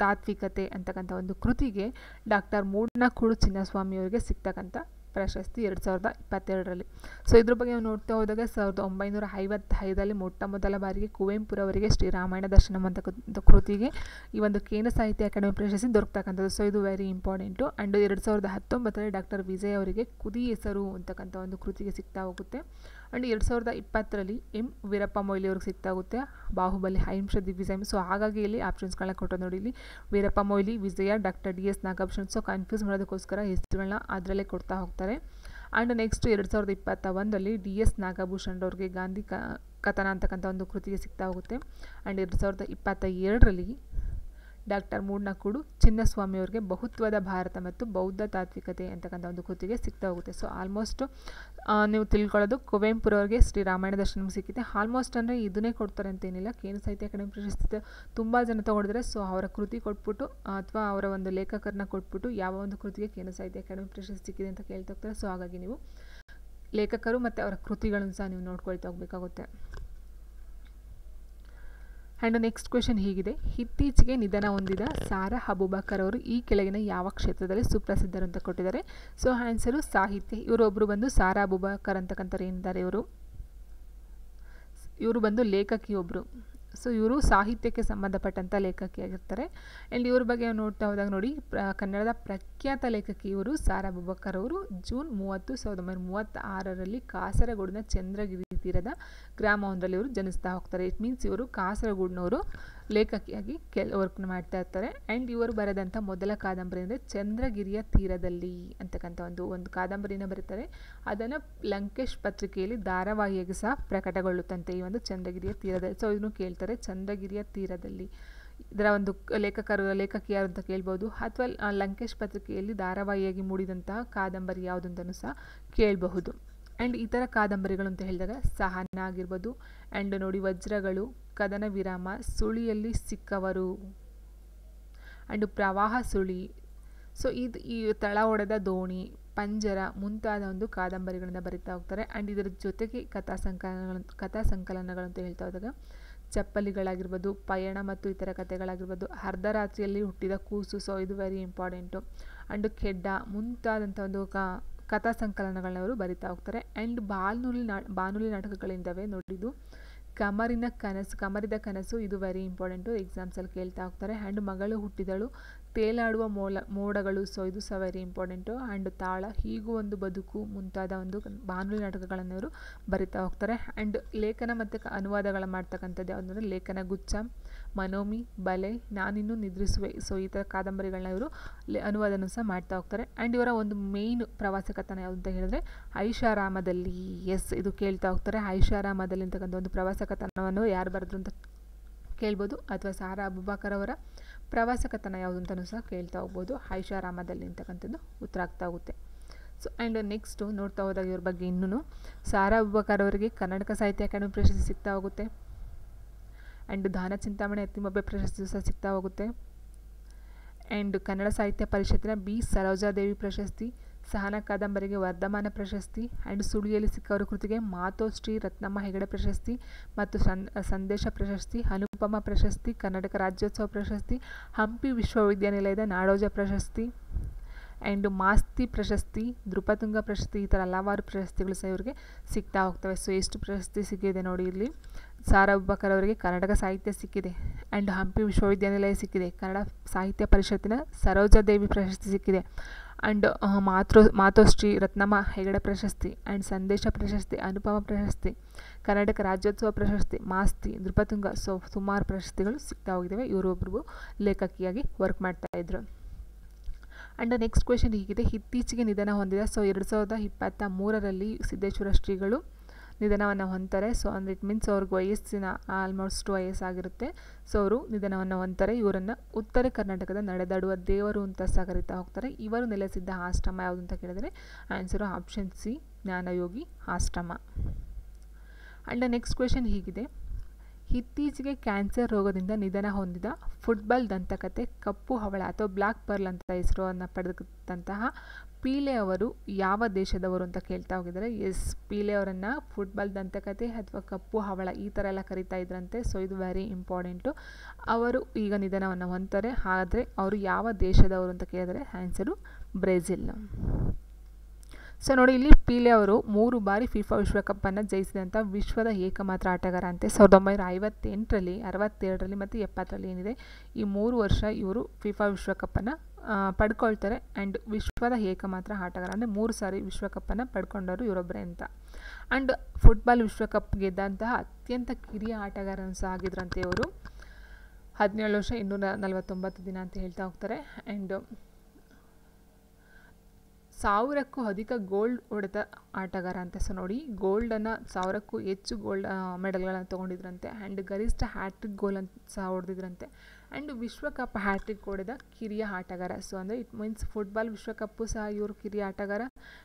ತಾತ್ವಿಕತೆ ಅಂತಕ್ಕಂಥ ಒಂದು ಕೃತಿಗೆ ಡಾಕ್ಟರ್ ಮೂಡ್ನಾಕೂಡು ಚಿನ್ನಸ್ವಾಮಿ ಅವರಿಗೆ ಸಿಗ್ತಕ್ಕಂಥ ಪ್ರಶಸ್ತಿ 2022ರಲ್ಲಿ. ಸೊ ಇದ್ರ ಬಗ್ಗೆ ನಾವು ನೋಡ್ತಾ ಹೋದಾಗ 1955ರಲ್ಲಿ ಮೊಟ್ಟ ಮೊದಲ ಬಾರಿಗೆ ಕುವೆಂಪುರವರಿಗೆ ಶ್ರೀರಾಮಾಯಣ ದರ್ಶನಂ ಅಂತಕ್ಕಂಥ ಕೃತಿಗೆ ಈ ಒಂದು ಕೇಂದ್ರ ಸಾಹಿತ್ಯ ಅಕಾಡೆಮಿ ಪ್ರಶಸ್ತಿ ದೊರಕತಕ್ಕಂಥದ್ದು. ಸೊ ಇದು ವೆರಿ ಇಂಪಾರ್ಟೆಂಟು. ಆ್ಯಂಡ್ 2019ರಲ್ಲಿ ಡಾಕ್ಟರ್ ವಿಜಯ್ ಅವರಿಗೆ ಕುದಿ ಹೆಸರು ಅಂತಕ್ಕಂಥ ಒಂದು ಕೃತಿಗೆ ಸಿಗ್ತಾ ಹೋಗುತ್ತೆ. ಆ್ಯಂಡ್ 2020ರಲ್ಲಿ ವೀರಪ್ಪ ಮೊಯ್ಲಿ ಅವ್ರಿಗೆ ಸಿಗ್ತಾ ಹೋಗುತ್ತೆ ಬಾಹುಬಲಿ ಅಹಿಂಸಾ ದಿಗ್ವಿಜಯ. ಸೊ ಹಾಗಾಗಿ ಇಲ್ಲಿ ಆಪ್ಷನ್ಸ್ಗಳನ್ನ ಕೊಟ್ಟರು ನೋಡಿ, ಇಲ್ಲಿ Veerappa Moily, Vijaya, doctor DS Nagabhushan. So confuse ಮಾಡೋದಕ್ಕೋಸ್ಕರ ಹೆಸರುಗಳನ್ನ ಅದರಲ್ಲೇ ಕೊಡ್ತಾ ಹೋಗ್ತಾರೆ. ಆ್ಯಂಡ್ ನೆಕ್ಸ್ಟ್ 2021ರಲ್ಲಿ DS ನಾಗಭೂಷಣ್ ಅವ್ರಿಗೆ ಗಾಂಧಿ ಕಥನ ಅಂತಕ್ಕಂಥ ಒಂದು ಕೃತಿಗೆ ಸಿಗ್ತಾ ಹೋಗುತ್ತೆ. ಆ್ಯಂಡ್ 2022ರಲ್ಲಿ ಡಾಕ್ಟರ್ ಮೂಡ್ನಾಕೂಡು ಚಿನ್ನಸ್ವಾಮಿ ಅವರಿಗೆ ಬಹುತ್ವದ ಭಾರತ ಮತ್ತು ಬೌದ್ಧ ತಾತ್ವಿಕತೆ ಅಂತಕ್ಕಂಥ ಒಂದು ಕೃತಿಗೆ ಸಿಗ್ತಾ ಹೋಗುತ್ತೆ. ಸೊ ಆಲ್ಮೋಸ್ಟ್ ನೀವು ತಿಳ್ಕೊಳ್ಳೋದು ಕುವೆಂಪುರವ್ರಿಗೆ ಶ್ರೀರಾಮಾಯಣ ದರ್ಶನಂ ಸಿಕ್ಕಿದೆ. ಆಲ್ಮೋಸ್ಟ್ ಅಂದರೆ ಇದನ್ನೇ ಕೊಡ್ತಾರೆ ಅಂತೇನಿಲ್ಲ, ಕೇಂದ್ರ ಸಾಹಿತ್ಯ ಅಕಾಡೆಮಿ ಪ್ರಶಸ್ತಿ ತುಂಬ ಜನ ತೊಗೊಂಡಿದ್ರೆ ಸೊ ಅವರ ಕೃತಿ ಕೊಟ್ಬಿಟ್ಟು ಅಥವಾ ಅವರ ಒಂದು ಲೇಖಕರನ್ನ ಕೊಟ್ಬಿಟ್ಟು ಯಾವ ಒಂದು ಕೃತಿಗೆ ಕೇಂದ್ರ ಸಾಹಿತ್ಯ ಅಕಾಡೆಮಿ ಪ್ರಶಸ್ತಿ ಸಿಕ್ಕಿದೆ ಅಂತ ಕೇಳ್ತಾ ಹೋಗ್ತಾರೆ. ಸೊ ಹಾಗಾಗಿ ನೀವು ಲೇಖಕರು ಮತ್ತು ಅವರ ಕೃತಿಗಳನ್ನು ಸಹ ನೀವು ನೋಡ್ಕೊಳ್ತಾ ಹೋಗಬೇಕಾಗುತ್ತೆ. ಆ್ಯಂಡ್ ನೆಕ್ಸ್ಟ್ ಕ್ವೆಶನ್ ಹೀಗಿದೆ, ಇತ್ತೀಚೆಗೆ ನಿಧನ ಹೊಂದಿದ ಸಾರಾ ಅಬೂಬಕರ್ ಅವರು ಈ ಕೆಳಗಿನ ಯಾವ ಕ್ಷೇತ್ರದಲ್ಲಿ ಸುಪ್ರಸಿದ್ಧರು ಅಂತ ಕೊಟ್ಟಿದ್ದಾರೆ. ಸೊ ಆನ್ಸರು ಸಾಹಿತ್ಯ. ಇವರೊಬ್ಬರು ಬಂದು ಸಾರಾ ಅಬೂಬಕರ್ ಅಂತಕ್ಕಂಥವ್ರು ಏನಿದ್ದಾರೆ ಇವರು ಬಂದು ಲೇಖಕಿ ಒಬ್ಬರು. ಸೊ ಇವರು ಸಾಹಿತ್ಯಕ್ಕೆ ಸಂಬಂಧಪಟ್ಟಂಥ ಲೇಖಕಿಯಾಗಿರ್ತಾರೆ. ಆ್ಯಂಡ್ ಇವ್ರ ಬಗ್ಗೆ ನೋಡ್ತಾ ಹೋದಾಗ ನೋಡಿ, ಕನ್ನಡದ ಪ್ರಖ್ಯಾತ ಲೇಖಕಿ ಇವರು ಸಾರಾ ಅಬೂಬಕರ್ ಅವರು ಜೂನ್ 30, 1936ರಲ್ಲಿ ಕಾಸರಗೋಡಿನ ಚಂದ್ರಗಿರಿ ತೀರದ ಗ್ರಾಮವೊಂದರಲ್ಲಿ ಇವರು ಜನಿಸ್ತಾ ಹೋಗ್ತಾರೆ. ಇಟ್ ಮೀನ್ಸ್ ಇವರು ಕಾಸರಗೋಡಿನವರು ಲೇಖಕಿಯಾಗಿ ವರ್ಕ್ ಮಾಡ್ತಾ ಇರ್ತಾರೆ. ಆ್ಯಂಡ್ ಇವರು ಬರೆದಂಥ ಮೊದಲ ಕಾದಂಬರಿ ಅಂದರೆ ಚಂದ್ರಗಿರಿಯ ತೀರದಲ್ಲಿ ಅಂತಕ್ಕಂಥ ಒಂದು ಕಾದಂಬರಿನ ಬರೀತಾರೆ. ಅದನ್ನು ಲಂಕೇಶ್ ಪತ್ರಿಕೆಯಲ್ಲಿ ಧಾರಾವಾಹಿಯಾಗಿ ಸಹ ಪ್ರಕಟಗೊಳ್ಳುತ್ತಂತೆ ಈ ಒಂದು ಚಂದ್ರಗಿರಿಯ ತೀರದಲ್ಲಿ. ಸೊ ಇದನ್ನು ಕೇಳ್ತಾರೆ, ಚಂದ್ರಗಿರಿಯ ತೀರದಲ್ಲಿ ಇದರ ಒಂದು ಲೇಖಕಿ ಯಾರು ಅಂತ ಕೇಳ್ಬೋದು, ಅಥವಾ ಲಂಕೇಶ್ ಪತ್ರಿಕೆಯಲ್ಲಿ ಧಾರಾವಾಹಿಯಾಗಿ ಮೂಡಿದಂತಹ ಕಾದಂಬರಿ ಯಾವುದು ಅಂತಲೂ ಸಹ ಕೇಳಬಹುದು. ಆ್ಯಂಡ್ ಈ ಥರ ಕಾದಂಬರಿಗಳು ಅಂತ ಹೇಳಿದಾಗ ಸಹನ ಆಗಿರ್ಬೋದು, ಆ್ಯಂಡ್ ನೋಡಿ ವಜ್ರಗಳು, ಕದನ ವಿರಾಮ, ಸುಳಿಯಲ್ಲಿ ಸಿಕ್ಕವರು, ಆ್ಯಂಡ್ ಪ್ರವಾಹ ಸುಳಿ, ಸೊ ಈ ತಳ ಒಡೆದ ದೋಣಿ, ಪಂಜರ ಮುಂತಾದ ಒಂದು ಕಾದಂಬರಿಗಳಿಂದ ಬರಿತಾ ಹೋಗ್ತಾರೆ. ಆ್ಯಂಡ್ ಇದರ ಜೊತೆಗೆ ಕಥಾ ಸಂಕಲನಗಳು ಅಂತ ಹೇಳ್ತಾ ಹೋದಾಗ ಚಪ್ಪಲಿಗಳಾಗಿರ್ಬೋದು, ಪಯಣ ಮತ್ತು ಇತರ ಕಥೆಗಳಾಗಿರ್ಬೋದು, ಅರ್ಧರಾತ್ರಿಯಲ್ಲಿ ಹುಟ್ಟಿದ ಕೂಸು, ಸೊ ಇದು ವೆರಿ ಇಂಪಾರ್ಟೆಂಟು, ಆ್ಯಂಡ್ ಕೆಡ್ಡ ಮುಂತಾದಂಥ ಒಂದು ಕಥಾ ಸಂಕಲನಗಳನ್ನ ಅವರು ಬರಿತಾ ಹೋಗ್ತಾರೆ. ಆ್ಯಂಡ್ ಬಾನುಲಿ ನಾಟಕಗಳಿಂದವೆ ನೋಡಿದ್ದು ಕಮರಿದ ಕನಸು, ಇದು ವೆರಿ ಇಂಪಾರ್ಟೆಂಟು, ಎಕ್ಸಾಮ್ಸಲ್ಲಿ ಕೇಳ್ತಾ ಹೋಗ್ತಾರೆ. ಆ್ಯಂಡ್ ಮಗಳು ಹುಟ್ಟಿದಳು, ತೇಲಾಡುವ ಮೋಡಗಳು, ಸೊ ಇದು ಸಹ ವೆರಿ ಇಂಪಾರ್ಟೆಂಟು. ಆ್ಯಂಡ್ ತಾಳ, ಹೀಗೂ ಒಂದು ಬದುಕು ಮುಂತಾದ ಒಂದು ಬಾನುಲಿ ನಾಟಕಗಳನ್ನು ಅವರು ಬರಿತಾ ಹೋಗ್ತಾರೆ. ಆ್ಯಂಡ್ ಲೇಖನ ಮತ್ತು ಅನುವಾದಗಳ ಮಾಡ್ತಕ್ಕಂಥದ್ದು ಯಾವುದಂದರೆ ಲೇಖನ ಗುಚ್ಛ, ಮನೋಮಿ, ಬಲೆ, ನಾನಿನ್ನು ನಿದ್ರಿಸುವೆ, ಸೊ ಈ ಥರ ಕಾದಂಬರಿಗಳನ್ನ ಇವರು ಅನುವಾದನೂ ಸಹ ಮಾಡ್ತಾ ಹೋಗ್ತಾರೆ. ಆ್ಯಂಡ್ ಇವರ ಒಂದು ಮೇಯ್ನ್ ಪ್ರವಾಸ ಕಥನ ಯಾವುದು ಅಂತ ಹೇಳಿದ್ರೆ ಐಷಾರಾಮದಲ್ಲಿ. ಎಸ್, ಇದು ಕೇಳ್ತಾ ಹೋಗ್ತಾರೆ. ಐಷಾರಾಮದಲ್ಲಿ ಅಂತಕ್ಕಂಥ ಒಂದು ಪ್ರವಾಸ ಕಥನವನ್ನು ಯಾರು ಬರೆದ್ರು ಅಂತ ಕೇಳ್ಬೋದು, ಅಥವಾ ಸಾರಾ ಅಬೂಬಕರ್ ಅವರ ಪ್ರವಾಸ ಕಥನ ಯಾವುದು ಅಂತಲೂ ಸಹ ಕೇಳ್ತಾ ಹೋಗ್ಬೋದು. ಐಷಾರಾಮದಲ್ಲಿ ಅಂತಕ್ಕಂಥದ್ದು ಉತ್ತರ ಆಗ್ತಾ ಹೋಗುತ್ತೆ. ಸೊ ಆ್ಯಂಡ್ ನೆಕ್ಸ್ಟು ನೋಡ್ತಾ ಹೋದಾಗ ಇವ್ರ ಬಗ್ಗೆ ಇನ್ನೂ ಸಾರಾ ಅಬೂಬಕರ್ ಅವರಿಗೆ ಕರ್ನಾಟಕ ಸಾಹಿತ್ಯ ಅಕಾಡೆಮಿ ಪ್ರಶಸ್ತಿ ಸಿಗ್ತಾ ಹೋಗುತ್ತೆ. ಆ್ಯಂಡ್ ದಾನ ಚಿಂತಾಮಣಿ ಅತ್ತಿಮಬ್ಬೆ ಪ್ರಶಸ್ತಿ ಸಹ ಸಿಗ್ತಾ ಹೋಗುತ್ತೆ. ಆ್ಯಂಡ್ ಕನ್ನಡ ಸಾಹಿತ್ಯ ಪರಿಷತ್ತಿನ B ಸರೋಜಾದೇವಿ ಪ್ರಶಸ್ತಿ, ಸಹನ ಕಾದಂಬರಿಗೆ ವರ್ಧಮಾನ ಪ್ರಶಸ್ತಿ, ಆ್ಯಂಡ್ ಸುಳಿಯಲ್ಲಿ ಸಿಕ್ಕವರ ಕೃತಿಗೆ ಮಾತೋಶ್ರೀ ರತ್ನಮ್ಮ ಹೆಗಡೆ ಪ್ರಶಸ್ತಿ ಮತ್ತು ಸಂದೇಶ ಪ್ರಶಸ್ತಿ, ಅನುಪಮ ಪ್ರಶಸ್ತಿ, ಕರ್ನಾಟಕ ರಾಜ್ಯೋತ್ಸವ ಪ್ರಶಸ್ತಿ, ಹಂಪಿ ವಿಶ್ವವಿದ್ಯಾನಿಲಯದ ನಾಡೋಜ ಪ್ರಶಸ್ತಿ, ಆ್ಯಂಡ್ ಮಾಸ್ತಿ ಪ್ರಶಸ್ತಿ, ನೃಪತುಂಗ ಪ್ರಶಸ್ತಿ, ಈ ಥರ ಹಲವಾರು ಪ್ರಶಸ್ತಿಗಳು ಸಹ ಇವರಿಗೆ ಸಿಗ್ತಾ ಹೋಗ್ತವೆ. ಸೊ ಎಷ್ಟು ಪ್ರಶಸ್ತಿ ಸಿಕ್ಕಿದೆ ನೋಡಿ ಇಲ್ಲಿ. ಸಾರಾ ಅಬೂಬಕರ್ ಅವರಿಗೆ ಕರ್ನಾಟಕ ಸಾಹಿತ್ಯ ಸಿಕ್ಕಿದೆ, ಆ್ಯಂಡ್ ಹಂಪಿ ವಿಶ್ವವಿದ್ಯಾನಿಲಯ ಸಿಕ್ಕಿದೆ, ಕನ್ನಡ ಸಾಹಿತ್ಯ ಪರಿಷತ್ತಿನ ಸರೋಜಾದೇವಿ ಪ್ರಶಸ್ತಿ ಸಿಕ್ಕಿದೆ, ಆ್ಯಂಡ್ ಮಾತೋಶ್ರೀ ರತ್ನಮ್ಮ ಹೆಗಡೆ ಪ್ರಶಸ್ತಿ ಆ್ಯಂಡ್ ಸಂದೇಶ ಪ್ರಶಸ್ತಿ, ಅನುಪಮ ಪ್ರಶಸ್ತಿ, ಕರ್ನಾಟಕ ರಾಜ್ಯೋತ್ಸವ ಪ್ರಶಸ್ತಿ, ಮಾಸ್ತಿ, ನೃಪತುಂಗ. ಸೊ ಸುಮಾರು ಪ್ರಶಸ್ತಿಗಳು ಸಿಗ್ತಾ ಹೋಗಿದ್ದಾವೆ. ಇವರೊಬ್ಬರು ಲೇಖಕಿಯಾಗಿ ವರ್ಕ್ ಮಾಡ್ತಾಯಿದ್ರು. ಆ್ಯಂಡ್ ನೆಕ್ಸ್ಟ್ ಕ್ವೆಶನ್ ಹೀಗಿದೆ, ಇತ್ತೀಚೆಗೆ ನಿಧನ ಹೊಂದಿದ. ಸೊ 2023ರಲ್ಲಿ ಸಿದ್ದೇಶ್ವರ ಶ್ರೀಗಳು ನಿಧನವನ್ನು ಹೊಂದ್ತಾರೆ. ಸೊ ಅಂದರೆ ಇಟ್ ಮೀನ್ಸ್ ಅವ್ರಿಗೆ ವಯಸ್ಸಿನ ಆಲ್ಮೋಸ್ಟ್ ವಯಸ್ಸಾಗಿರುತ್ತೆ. ಸೊ ಅವರು ನಿಧನವನ್ನು ಹೊಂದ್ತಾರೆ. ಇವರನ್ನು ಉತ್ತರ ಕರ್ನಾಟಕದ ನಡೆದಾಡುವ ದೇವರು ಅಂತ ಸಹ ಕರೀತಾ ಹೋಗ್ತಾರೆ. ಇವರು ನೆಲೆಸಿದ್ದ ಆಶ್ರಮ ಯಾವುದು ಅಂತ ಕೇಳಿದರೆ ಆನ್ಸರು ಆಪ್ಷನ್ ಸಿ, ಜ್ಞಾನಯೋಗಿ ಆಶ್ರಮ. ಆ್ಯಂಡ್ ನೆಕ್ಸ್ಟ್ ಕ್ವೆಶನ್ ಹೀಗಿದೆ, ಇತ್ತೀಚೆಗೆ ಕ್ಯಾನ್ಸರ್ ರೋಗದಿಂದ ನಿಧನ ಹೊಂದಿದ ಫುಟ್ಬಾಲ್ ದಂತಕತೆ ಕಪ್ಪು ಹವಳ ಅಥವಾ ಬ್ಲ್ಯಾಕ್ ಪರ್ಲ್ ಅಂತ ಹೆಸರನ್ನು ಪಡೆದಂತಹ ಪೀಲೆ ಅವರು ಯಾವ ದೇಶದವರು ಅಂತ ಕೇಳ್ತಾ ಹೋಗಿದ್ದಾರೆ. ಎಸ್, ಪೀಲೆ ಅವರನ್ನು ಫುಟ್ಬಾಲ್ ದಂತಕತೆ ಅಥವಾ ಕಪ್ಪು ಹವಳ ಈ ಥರ ಎಲ್ಲ ಕರೀತಾ ಇದ್ರಂತೆ. ಸೊ ಇದು ವೆರಿ ಇಂಪಾರ್ಟೆಂಟು. ಅವರು ಈಗ ನಿಧನವನ್ನು ಹೊಂದ್ತಾರೆ. ಆದರೆ ಅವರು ಯಾವ ದೇಶದವರು ಅಂತ ಕೇಳಿದರೆ ಆನ್ಸರು ಬ್ರೆಜಿಲ್. ಸೊ ನೋಡಿ, ಇಲ್ಲಿ ಪೀಲೆ ಅವರು 3 ಬಾರಿ ಫಿಫಾ ವಿಶ್ವಕಪ್ಪನ್ನು ಜಯಿಸಿದಂಥ ವಿಶ್ವದ ಏಕಮಾತ್ರ ಆಟಗಾರ ಅಂತೆ. 1958ರಲ್ಲಿ, 67ರಲ್ಲಿ ಮತ್ತು 70ರಲ್ಲಿ ಏನಿದೆ ಈ 3 ವರ್ಷ ಇವರು ಫಿಫಾ ವಿಶ್ವಕಪ್ಪನ್ನು ಪಡ್ಕೊಳ್ತಾರೆ. ಆ್ಯಂಡ್ ವಿಶ್ವದ ಏಕಮಾತ್ರ ಆಟಗಾರ ಅಂದರೆ 3 ಸಾರಿ ವಿಶ್ವಕಪ್ಪನ್ನು ಪಡ್ಕೊಂಡವರು ಇವರೊಬ್ಬರೇ ಅಂತ. ಆ್ಯಂಡ್ ಫುಟ್ಬಾಲ್ ವಿಶ್ವಕಪ್ ಗೆದ್ದಂತಹ ಅತ್ಯಂತ ಕಿರಿಯ ಆಟಗಾರನು ಸಹ ಆಗಿದ್ರಂತೆ ಇವರು. 17 ವರ್ಷ 249 ದಿನ ಅಂತ ಹೇಳ್ತಾ ಹೋಗ್ತಾರೆ. ಆ್ಯಂಡ್ 1000ಕ್ಕೂ ಅಧಿಕ ಗೋಲ್ಡ್ ಹೊಡೆದ ಆಟಗಾರ ಅಂತ. ಸೊ ನೋಡಿ, ಗೋಲ್ಡನ್ನು 1000ಕ್ಕೂ ಹೆಚ್ಚು ಗೋಲ್ಡ್ ಮೆಡಲ್ಗಳನ್ನು ತೊಗೊಂಡಿದ್ರಂತೆ. ಆ್ಯಂಡ್ ಗರಿಷ್ಠ ಹ್ಯಾಟ್ರಿಕ್ ಗೋಲ್ ಅಂತ ಸಹ ಹೊಡೆದಿದ್ರಂತೆ. ಆ್ಯಂಡ್ ವಿಶ್ವಕಪ್ ಹ್ಯಾಟ್ರಿಕ್ ಹೊಡೆದ ಕಿರಿಯ ಆಟಗಾರ. ಸೊ ಅಂದರೆ ಇಟ್ ಮೀನ್ಸ್ ಫುಟ್ಬಾಲ್ ವಿಶ್ವಕಪ್ಪು ಸಹ ಇವರು ಕಿರಿಯ ಆಟಗಾರ,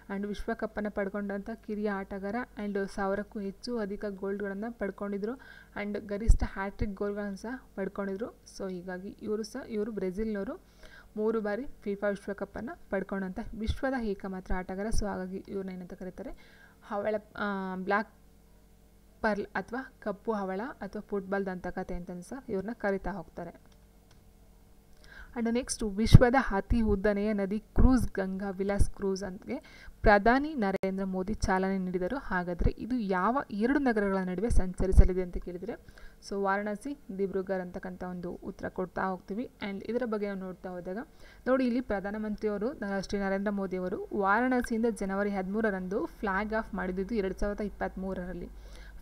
ಆ್ಯಂಡ್ ವಿಶ್ವಕಪ್ಪನ್ನು ಪಡ್ಕೊಂಡಂಥ ಕಿರಿಯ ಆಟಗಾರ. ಆ್ಯಂಡ್ 1000ಕ್ಕೂ ಹೆಚ್ಚು ಅಧಿಕ ಗೋಲ್ಡ್ಗಳನ್ನು ಪಡ್ಕೊಂಡಿದ್ರು. ಆ್ಯಂಡ್ ಗರಿಷ್ಠ ಹ್ಯಾಟ್ರಿಕ್ ಗೋಲ್ಗಳನ್ನು ಸಹ ಪಡ್ಕೊಂಡಿದ್ರು. ಸೊ ಹೀಗಾಗಿ ಇವರು ಬ್ರೆಜಿಲ್ನವರು 3 ಬಾರಿ ಫಿಫಾ ವಿಶ್ವಕಪ್ಪನ್ನು ಪಡ್ಕೊಂಡಂಥ ವಿಶ್ವದ ಏಕಮಾತ್ರ ಆಟಗಾರ. ಸೊ ಹಾಗಾಗಿ ಇವ್ರನ್ನ ಏನಂತ ಕರೀತಾರೆ, ಹವಳ ಬ್ಲ್ಯಾಕ್ ಪರ್ಲ್ ಅಥವಾ ಕಪ್ಪು ಹವಳ ಅಥವಾ ಫುಟ್ಬಾಲ್ ದಂತಕತೆ ಅಂತ ಸಹ ಇವ್ರನ್ನ ಕರೀತಾ ಹೋಗ್ತಾರೆ. ಆ್ಯಂಡ್ ನೆಕ್ಸ್ಟ್, ವಿಶ್ವದ ಅತಿ ಉದ್ದನೆಯ ನದಿ ಕ್ರೂಸ್ ಗಂಗಾ ವಿಲಾಸ್ ಕ್ರೂಸ್ ಅಂತೆ ಪ್ರಧಾನಿ ನರೇಂದ್ರ ಮೋದಿ ಚಾಲನೆ ನೀಡಿದರು. ಹಾಗಾದರೆ ಇದು ಯಾವ 2 ನಗರಗಳ ನಡುವೆ ಸಂಚರಿಸಲಿದೆ ಅಂತ ಕೇಳಿದರೆ ಸೊ ವಾರಣಾಸಿ, ದಿಬ್ರುಗಢ್ ಅಂತಕ್ಕಂಥ ಒಂದು ಉತ್ತರ ಕೊಡ್ತಾ ಹೋಗ್ತೀವಿ. ಆ್ಯಂಡ್ ಇದರ ಬಗ್ಗೆ ನಾವು ನೋಡ್ತಾ ಹೋದಾಗ ನೋಡಿ, ಇಲ್ಲಿ ಪ್ರಧಾನಮಂತ್ರಿಯವರು ಶ್ರೀ ನರೇಂದ್ರ ಮೋದಿಯವರು ವಾರಣಾಸಿಯಿಂದ ಜನವರಿ 13ರಂದು ಫ್ಲ್ಯಾಗ್ ಆಫ್ ಮಾಡಿದ್ದು 2023ರಲ್ಲಿ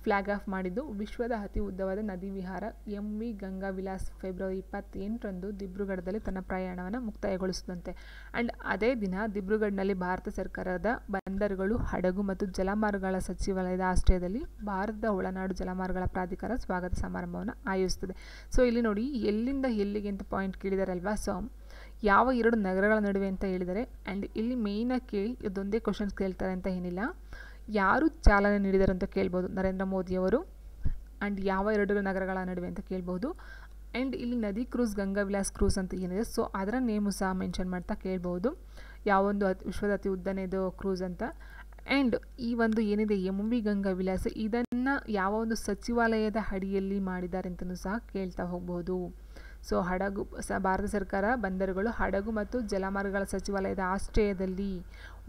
ಫ್ಲ್ಯಾಗ್ ಆಫ್ ಮಾಡಿದ್ದು ವಿಶ್ವದ ಅತಿ ಉದ್ದವಾದ ನದಿ ವಿಹಾರ MV ಗಂಗಾ ವಿಲಾಸ್ ಫೆಬ್ರವರಿ 28ರಂದು ದಿಬ್ರುಗಢದಲ್ಲಿ ತನ್ನ ಪ್ರಯಾಣವನ್ನು ಮುಕ್ತಾಯಗೊಳಿಸಿದಂತೆ. ಆ್ಯಂಡ್ ಅದೇ ದಿನ ದಿಬ್ರುಗಢ್ನಲ್ಲಿ ಭಾರತ ಸರ್ಕಾರದ ಬಂದರುಗಳು, ಹಡಗು ಮತ್ತು ಜಲಮಾರ್ಗಗಳ ಸಚಿವಾಲಯದ ಆಶ್ರಯದಲ್ಲಿ ಭಾರತದ ಒಳನಾಡು ಜಲಮಾರ್ಗಗಳ ಪ್ರಾಧಿಕಾರ ಸ್ವಾಗತ ಸಮಾರಂಭವನ್ನು ಆಯೋಜಿಸುತ್ತದೆ. ಸೊ ಇಲ್ಲಿ ನೋಡಿ, ಎಲ್ಲಿಂದ ಎಲ್ಲಿಗೆ ಅಂತ ಪಾಯಿಂಟ್ ಕೇಳಿದಾರಲ್ವಾ. ಸೊ ಯಾವ 2 ನಗರಗಳ ನಡುವೆ ಅಂತ ಹೇಳಿದರೆ, ಆ್ಯಂಡ್ ಇಲ್ಲಿ ಮೇಯ್ನಾಗಿ ಕೇಳಿ ಇದೊಂದೇ ಕ್ವಶನ್ಸ್ ಕೇಳ್ತಾರೆ ಅಂತ ಏನಿಲ್ಲ, ಯಾರು ಚಾಲನೆ ನೀಡಿದರು ಅಂತ ಕೇಳ್ಬೋದು, ನರೇಂದ್ರ ಮೋದಿಯವರು. ಆ್ಯಂಡ್ ಯಾವ 2 ನಗರಗಳ ನಡುವೆ ಅಂತ ಕೇಳ್ಬೋದು. ಆ್ಯಂಡ್ ಇಲ್ಲಿ ನದಿ ಕ್ರೂಸ್ ಗಂಗಾ ವಿಲಾಸ್ ಕ್ರೂಸ್ ಅಂತ ಏನಿದೆ ಸೊ ಅದರ ನೇಮು ಸಹ ಮೆನ್ಷನ್ ಮಾಡ್ತಾ ಕೇಳ್ಬೋದು, ಯಾವೊಂದು ವಿಶ್ವದ ಅತಿ ಉದ್ದನೆಯದು ಕ್ರೂಸ್ ಅಂತ. ಆ್ಯಂಡ್ ಈ ಒಂದು ಏನಿದೆ MV ಗಂಗಾ ವಿಲಾಸ, ಇದನ್ನು ಯಾವ ಒಂದು ಸಚಿವಾಲಯದ ಅಡಿಯಲ್ಲಿ ಮಾಡಿದ್ದಾರೆ ಅಂತಲೂ ಸಹ ಕೇಳ್ತಾ ಹೋಗ್ಬೋದು. ಸೊ ಹಡಗು ಭಾರತ ಸರ್ಕಾರ ಬಂದರುಗಳು, ಹಡಗು ಮತ್ತು ಜಲಮಾರ್ಗಗಳ ಸಚಿವಾಲಯದ ಆಶ್ರಯದಲ್ಲಿ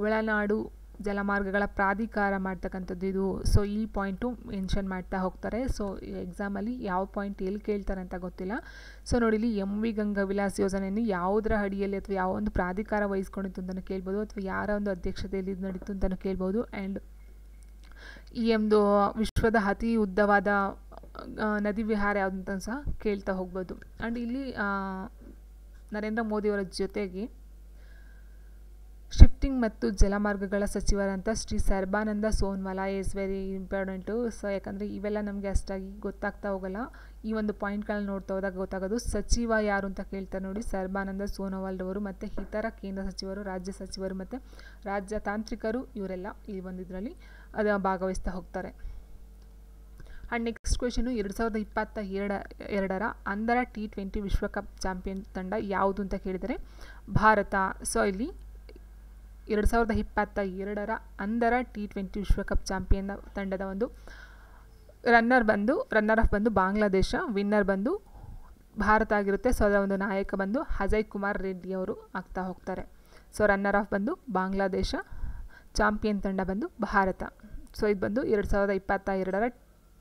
ಒಳನಾಡು ಜಲಮಾರ್ಗಗಳ ಪ್ರಾಧಿಕಾರ ಮಾಡ್ತಕ್ಕಂಥದ್ದು ಇದು. ಸೊ ಈ ಪಾಯಿಂಟು ಮೆನ್ಷನ್ ಮಾಡ್ತಾ ಹೋಗ್ತಾರೆ. ಸೊ ಎಕ್ಸಾಮಲ್ಲಿ ಯಾವ ಪಾಯಿಂಟ್ ಎಲ್ಲಿ ಕೇಳ್ತಾರೆ ಅಂತ ಗೊತ್ತಿಲ್ಲ. ಸೊ ನೋಡಿ, ಇಲ್ಲಿ MV ಗಂಗಾ ವಿಲಾಸ್ ಯೋಜನೆಯನ್ನು ಯಾವುದರ ಅಡಿಯಲ್ಲಿ ಅಥವಾ ಯಾವ ಒಂದು ಪ್ರಾಧಿಕಾರ ವಹಿಸ್ಕೊಂಡಿತ್ತು ಅಂತಲೂ ಕೇಳ್ಬೋದು, ಅಥವಾ ಯಾರ ಒಂದು ಅಧ್ಯಕ್ಷತೆಯಲ್ಲಿ ಇದು ನಡೀತು ಅಂತಲೂ ಕೇಳ್ಬೋದು. ಆ್ಯಂಡ್ ಈ ಒಂದು ವಿಶ್ವದ ಅತಿ ಉದ್ದವಾದ ನದಿ ವಿಹಾರ ಯಾವುದಂತ ಸಹ ಕೇಳ್ತಾ ಹೋಗ್ಬೋದು. ಆ್ಯಂಡ್ ಇಲ್ಲಿ ನರೇಂದ್ರ ಮೋದಿಯವರ ಜೊತೆಗೆ ಶಿಫ್ಟಿಂಗ್ ಮತ್ತು ಜಲಮಾರ್ಗಗಳ ಸಚಿವರಂತ Shri Sarbananda Sonowal is very important. So ಯಾಕಂದರೆ ಇವೆಲ್ಲ ನಮಗೆ ಅಷ್ಟಾಗಿ ಗೊತ್ತಾಗ್ತಾ ಹೋಗಲ್ಲ. ಈ ಒಂದು ಪಾಯಿಂಟ್ಗಳನ್ನ ನೋಡ್ತಾ ಹೋದಾಗ ಗೊತ್ತಾಗೋದು. ಸಚಿವ ಯಾರು ಅಂತ ಕೇಳ್ತಾರೆ ನೋಡಿ, ಸರ್ಬಾನಂದ ಸೋನೋವಾಲ್ ಅವರು ಮತ್ತು ಇತರ ಕೇಂದ್ರ ಸಚಿವರು, ರಾಜ್ಯ ಸಚಿವರು ಮತ್ತು ರಾಜ್ಯ ತಾಂತ್ರಿಕರು ಇವರೆಲ್ಲ ಈ ಒಂದು ಇದರಲ್ಲಿ ಭಾಗವಹಿಸ್ತಾ ಹೋಗ್ತಾರೆ. ಆ್ಯಂಡ್ ನೆಕ್ಸ್ಟ್ ಕ್ವೆಶನು, 2022ರ ಅಂಧರ T20 ವಿಶ್ವಕಪ್ ಚಾಂಪಿಯನ್ ತಂಡ ಯಾವುದು ಅಂತ ಕೇಳಿದರೆ ಭಾರತ. ಸೊ ಇಲ್ಲಿ 2022ರ ಅಂಧರ T20 ವಿಶ್ವಕಪ್ ಚಾಂಪಿಯನ್ ತಂಡದ ಒಂದು ರನ್ನರ್ ಆಫ್ ಬಂದು ಬಾಂಗ್ಲಾದೇಶ, ವಿನ್ನರ್ ಬಂದು ಭಾರತ ಆಗಿರುತ್ತೆ. ಸೊ ಅದರ ಒಂದು ನಾಯಕ ಬಂದು ಅಜಯ್ ಕುಮಾರ್ ರೆಡ್ಡಿ ಅವರು ಆಗ್ತಾ ಹೋಗ್ತಾರೆ. ಸೊ ರನ್ನರ್ ಆಫ್ ಬಂದು ಬಾಂಗ್ಲಾದೇಶ, ಚಾಂಪಿಯನ್ ತಂಡ ಬಂದು ಭಾರತ. ಸೊ ಇದು ಬಂದು 2022ರ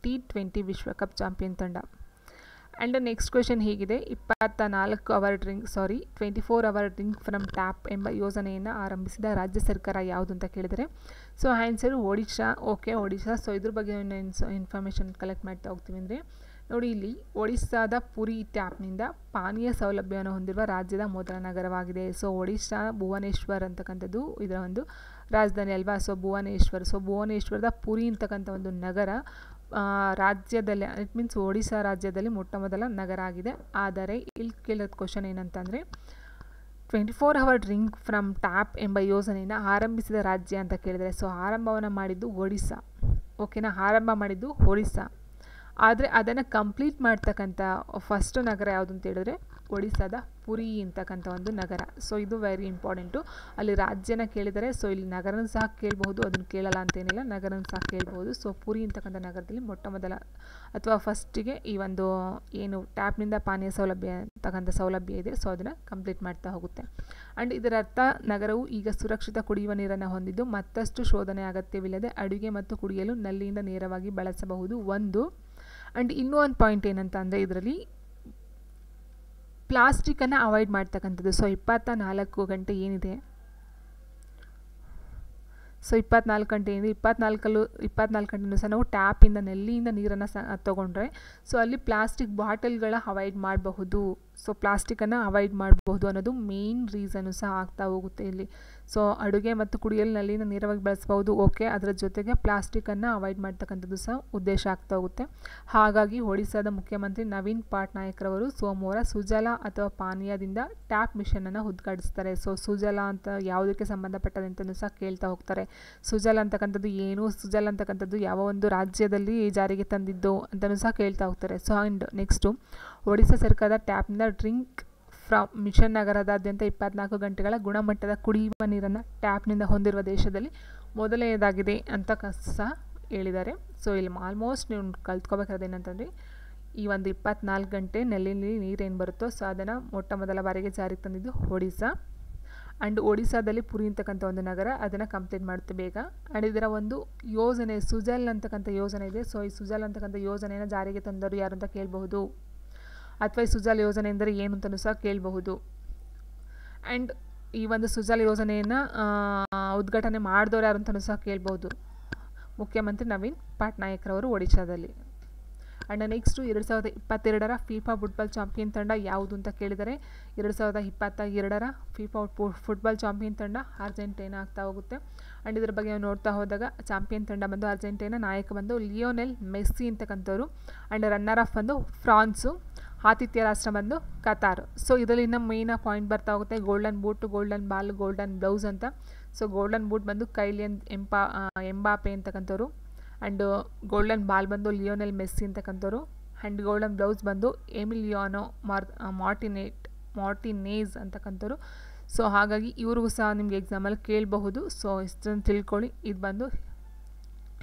T20 ವಿಶ್ವಕಪ್ ಚಾಂಪಿಯನ್ ತಂಡ. ಆ್ಯಂಡ್ ನೆಕ್ಸ್ಟ್ ಕ್ವೆಶನ್ ಹೀಗಿದೆ, 24 ಅವರ್ ಡ್ರಿಂಕ್ ಫ್ರಮ್ ಟ್ಯಾಪ್ ಎಂಬ ಯೋಜನೆಯನ್ನು ಆರಂಭಿಸಿದ ರಾಜ್ಯ ಸರ್ಕಾರ ಯಾವುದು ಅಂತ ಕೇಳಿದರೆ, so answer Odisha. Okay, Odisha. So ಇದ್ರ ಬಗ್ಗೆ ಇನ್ಫಾರ್ಮೇಷನ್ ಕಲೆಕ್ಟ್ ಮಾಡ್ತಾ ಹೋಗ್ತೀವಿ ಅಂದರೆ ನೋಡಿ, ಇಲ್ಲಿ ಒಡಿಸ್ಸಾದ ಪುರಿ ಟ್ಯಾಪ್ನಿಂದ ಪಾನೀಯ ಸೌಲಭ್ಯವನ್ನು ಹೊಂದಿರುವ ರಾಜ್ಯದ ಮೊದಲ ನಗರವಾಗಿದೆ. ಸೊ ಒಡಿಶಾ ಭುವನೇಶ್ವರ್ ಅಂತಕ್ಕಂಥದ್ದು ಇದರ ಒಂದು ರಾಜಧಾನಿ ಅಲ್ವಾ. ಸೊ ಭುವನೇಶ್ವರದ ಪುರಿ ಅಂತಕ್ಕಂಥ ಒಂದು ನಗರ ರಾಜ್ಯದಲ್ಲಿ, ಇಟ್ ಮೀನ್ಸ್ ಒಡಿಶಾ ರಾಜ್ಯದಲ್ಲಿ ಮೊಟ್ಟ ಮೊದಲ ನಗರ ಆಗಿದೆ. ಆದರೆ ಇಲ್ಲಿ ಕೇಳೋದು ಕ್ವಶನ್ ಏನಂತಂದರೆ 24 ಅವರ್ ಡ್ರಿಂಕ್ ಫ್ರಮ್ ಟ್ಯಾಪ್ ಎಂಬ ಯೋಜನೆಯನ್ನು ಆರಂಭಿಸಿದ ರಾಜ್ಯ ಅಂತ ಕೇಳಿದರೆ, ಸೊ ಆರಂಭವನ್ನು ಮಾಡಿದ್ದು ಒಡಿಸ್ಸಾ. ಓಕೆನಾ, ಆರಂಭ ಮಾಡಿದ್ದು ಒಡಿಸ್ಸಾ. ಆದರೆ ಅದನ್ನು ಕಂಪ್ಲೀಟ್ ಮಾಡ್ತಕ್ಕಂಥ ಫಸ್ಟ್ ನಗರ ಯಾವುದು ಅಂತ ಹೇಳಿದ್ರೆ ಒಡಿಸ್ಸಾದ ಪುರಿ ಅಂತಕ್ಕಂಥ ಒಂದು ನಗರ. ಸೊ ಇದು ವೆರಿ ಇಂಪಾರ್ಟೆಂಟು. ಅಲ್ಲಿ ರಾಜ್ಯನ ಕೇಳಿದರೆ, ಸೊ ಇಲ್ಲಿ ನಗರನೂ ಸಹ ಕೇಳ್ಬೋದು, ಅದನ್ನು ಕೇಳಲ್ಲ ಅಂತೇನಿಲ್ಲ, ನಗರನೂ ಸಹ ಕೇಳ್ಬೋದು. ಸೊ ಪುರಿ ಅಂತಕ್ಕಂಥ ನಗರದಲ್ಲಿ ಮೊಟ್ಟ ಮೊದಲ ಅಥವಾ ಫಸ್ಟಿಗೆ ಈ ಒಂದು ಏನು ಟ್ಯಾಪ್ನಿಂದ ಪಾನೀಯ ಸೌಲಭ್ಯ ಅಂತಕ್ಕಂಥ ಸೌಲಭ್ಯ ಇದೆ, ಸೊ ಅದನ್ನು ಕಂಪ್ಲೀಟ್ ಮಾಡ್ತಾ ಹೋಗುತ್ತೆ. ಆ್ಯಂಡ್ ಇದರ ಅರ್ಥ, ನಗರವು ಈಗ ಸುರಕ್ಷಿತ ಕುಡಿಯುವ ನೀರನ್ನು ಹೊಂದಿದ್ದು ಮತ್ತಷ್ಟು ಶೋಧನೆ ಅಗತ್ಯವಿಲ್ಲದೆ ಅಡುಗೆ ಮತ್ತು ಕುಡಿಯಲು ನಲ್ಲಿಯಿಂದ ನೇರವಾಗಿ ಬಳಸಬಹುದು ಒಂದು. ಆ್ಯಂಡ್ ಇನ್ನೂ ಒಂದು ಪಾಯಿಂಟ್ ಏನಂತ ಅಂದರೆ ಇದರಲ್ಲಿ ಪ್ಲಾಸ್ಟಿಕ್ಕನ್ನು ಅವಾಯ್ಡ್ ಮಾಡ್ತಕ್ಕಂಥದ್ದು. ಸೊ 24 ಗಂಟೆ ಏನಿದೆ, ಸೊ 24 ಗಂಟೆ ಏನಿದೆ, 24 ಗಂಟೆನೂ ಸಹ ನಾವು ಟ್ಯಾಪಿಂದ ನೆಲ್ಲಿಯಿಂದ ನೀರನ್ನು ತೊಗೊಂಡ್ರೆ, ಸೊ ಅಲ್ಲಿ ಪ್ಲಾಸ್ಟಿಕ್ ಬಾಟಲ್ಗಳ ಅವಾಯ್ಡ್ ಮಾಡಬಹುದು. ಸೊ ಪ್ಲಾಸ್ಟಿಕ್ಕನ್ನು ಅವಾಯ್ಡ್ ಮಾಡಬಹುದು ಅನ್ನೋದು ಮೇನ್ ರೀಸನ್ನು ಸಹ ಆಗ್ತಾ ಹೋಗುತ್ತೆ ಇಲ್ಲಿ. ಸೊ ಅಡುಗೆ ಮತ್ತು ಕುಡಿಯಲು ನಲ್ಲಿನ ನೇರವಾಗಿ ಬಳಸಬಹುದು. ಓಕೆ, ಅದರ ಜೊತೆಗೆ ಪ್ಲಾಸ್ಟಿಕ್ಕನ್ನು ಅವಾಯ್ಡ್ ಮಾಡ್ತಕ್ಕಂಥದ್ದು ಸಹ ಉದ್ದೇಶ ಆಗ್ತಾ ಹೋಗುತ್ತೆ. ಹಾಗಾಗಿ ಒಡಿಸ್ಸಾದ ಮುಖ್ಯಮಂತ್ರಿ ನವೀನ್ ಪಟ್ನಾಯಕ್ ರವರು ಸೋಮವಾರ ಸುಜಲಾ ಅಥವಾ ಪಾನೀಯದಿಂದ ಟ್ಯಾಪ್ ಮಿಷನನ್ನು ಉದ್ಘಾಟಿಸ್ತಾರೆ. ಸೊ ಸುಜಲಾ ಅಂತ ಯಾವುದಕ್ಕೆ ಸಂಬಂಧಪಟ್ಟದೆ ಅಂತಲೂ ಸಹ ಕೇಳ್ತಾ ಹೋಗ್ತಾರೆ. ಸುಜಲಾ ಅಂತಕ್ಕಂಥದ್ದು ಏನು, ಸುಜಲಾ ಅಂತಕ್ಕಂಥದ್ದು ಯಾವ ಒಂದು ರಾಜ್ಯದಲ್ಲಿ ಜಾರಿಗೆ ತಂದಿದ್ದು ಅಂತಲೂ ಸಹ ಕೇಳ್ತಾ ಹೋಗ್ತಾರೆ. ಸೊ ಆ್ಯಂಡ್ ನೆಕ್ಸ್ಟು, ಒಡಿಸ್ಸಾ ಸರ್ಕಾರದ ಟ್ಯಾಪ್ನಿಂದ ಡ್ರಿಂಕ್ ಫ್ರಮ್ ಮಿಷನ್ ನಗರದಾದ್ಯಂತ 24 ಗಂಟೆಗಳ ಗುಣಮಟ್ಟದ ಕುಡಿಯುವ ನೀರನ್ನು ಟ್ಯಾಪ್ನಿಂದ ಹೊಂದಿರುವ ದೇಶದಲ್ಲಿ ಮೊದಲನೆಯದಾಗಿದೆ ಅಂತ ಸಹ ಹೇಳಿದ್ದಾರೆ. ಸೊ ಇಲ್ಲಿ ಆಲ್ಮೋಸ್ಟ್ ನೀವು ಕಲ್ತ್ಕೋಬೇಕಾದ್ರೆ ಏನಂತಂದರೆ, ಈ ಒಂದು 24 ಗಂಟೆ ನೆಲ್ಲಿನಲ್ಲಿ ನೀರೇನು ಬರುತ್ತೋ, ಸೊ ಅದನ್ನು ಮೊಟ್ಟ ಮೊದಲ ಬಾರಿಗೆ ಜಾರಿಗೆ ತಂದಿದ್ದು ಒಡಿಸ್ಸಾ. ಆ್ಯಂಡ್ ಒಡಿಸ್ಸಾದಲ್ಲಿ ಪುರಿ ಅಂತಕ್ಕಂಥ ಒಂದು ನಗರ ಅದನ್ನು ಕಂಪ್ಲೀಟ್ ಮಾಡುತ್ತೆ ಬೇಗ. ಆ್ಯಂಡ್ ಇದರ ಒಂದು ಯೋಜನೆ ಸುಜಲ್ ಅಂತಕ್ಕಂಥ ಯೋಜನೆ ಇದೆ. ಸೊ ಈ ಸುಜಲ್ ಅಂತಕ್ಕಂಥ ಯೋಜನೆಯನ್ನು ಜಾರಿಗೆ ತಂದವರು ಯಾರು ಅಂತ ಕೇಳಬಹುದು, ಅಥವಾ ಈ ಸುಜಲ್ ಯೋಜನೆ ಎಂದರೆ ಏನು ಅಂತಲೂ ಸಹ ಕೇಳಬಹುದು. ಆ್ಯಂಡ್ ಈ ಒಂದು ಸುಜಲ್ ಯೋಜನೆಯನ್ನು ಉದ್ಘಾಟನೆ ಮಾಡಿದವರು ಯಾರು ಅಂತಲೂ ಸಹ ಕೇಳ್ಬೋದು, ಮುಖ್ಯಮಂತ್ರಿ ನವೀನ್ ಪಟ್ನಾಯಕ್ ರವರು ಒಡಿಶಾದಲ್ಲಿ. ಆ್ಯಂಡ್ ನೆಕ್ಸ್ಟು 2022ರ ಫಿಫಾ ಫುಟ್ಬಾಲ್ ಚಾಂಪಿಯನ್ ತಂಡ ಯಾವುದು ಅಂತ ಕೇಳಿದರೆ, 2022ರ ಫಿಫಾ ಫುಟ್ಬಾಲ್ ಚಾಂಪಿಯನ್ ತಂಡ ಅರ್ಜೆಂಟೈನಾ ಆಗ್ತಾ ಹೋಗುತ್ತೆ. ಆ್ಯಂಡ್ ಇದರ ಬಗ್ಗೆ ನೋಡ್ತಾ ಹೋದಾಗ ಚಾಂಪಿಯನ್ ತಂಡ ಬಂದು ಅರ್ಜೆಂಟೈನಾ, ನಾಯಕ ಬಂದು ಲಿಯೋನೆಲ್ ಮೆಸ್ಸಿ ಅಂತಕ್ಕಂಥವ್ರು. ಆ್ಯಂಡ್ ರನ್ನರ್ ಆಫ್ ಬಂದು ಫ್ರಾನ್ಸು, ಆತಿಥ್ಯ ರಾಷ್ಟ್ರ ಬಂದು ಕತಾರ್. ಸೊ ಇದರಲ್ಲಿ ಇನ್ನು ಮೇಯ್ನ ಪಾಯಿಂಟ್ ಬರ್ತಾ ಹೋಗುತ್ತೆ, golden boot, golden ball, golden ಬ್ಲೌಸ್ ಅಂತ. ಸೊ ಗೋಲ್ಡನ್ ಬೂಟ್ ಬಂದು ಕೈಲಿಯನ್ ಎಂಬಾಪೆ ಅಂತಕ್ಕಂಥವ್ರು. ಆ್ಯಂಡ್ ಗೋಲ್ಡನ್ ಬಾಲ್ ಬಂದು ಲಿಯೋನೆಲ್ ಮೆಸ್ಸಿ ಅಂತಕ್ಕಂಥವ್ರು. ಆ್ಯಂಡ್ ಗೋಲ್ಡನ್ ಬ್ಲೌಸ್ ಬಂದು ಎಮಿಲಿಯಾನೋ ಮಾರ್ಟಿನೇಜ್ ಅಂತಕ್ಕಂಥವ್ರು. ಸೊ ಹಾಗಾಗಿ ಇವ್ರಿಗೂ ಸಹ ನಿಮಗೆ ಎಕ್ಸಾಮಲ್ಲಿ ಕೇಳಬಹುದು. ಸೊ ಇಷ್ಟನ್ನು ತಿಳ್ಕೊಳ್ಳಿ. ಇದು ಬಂದು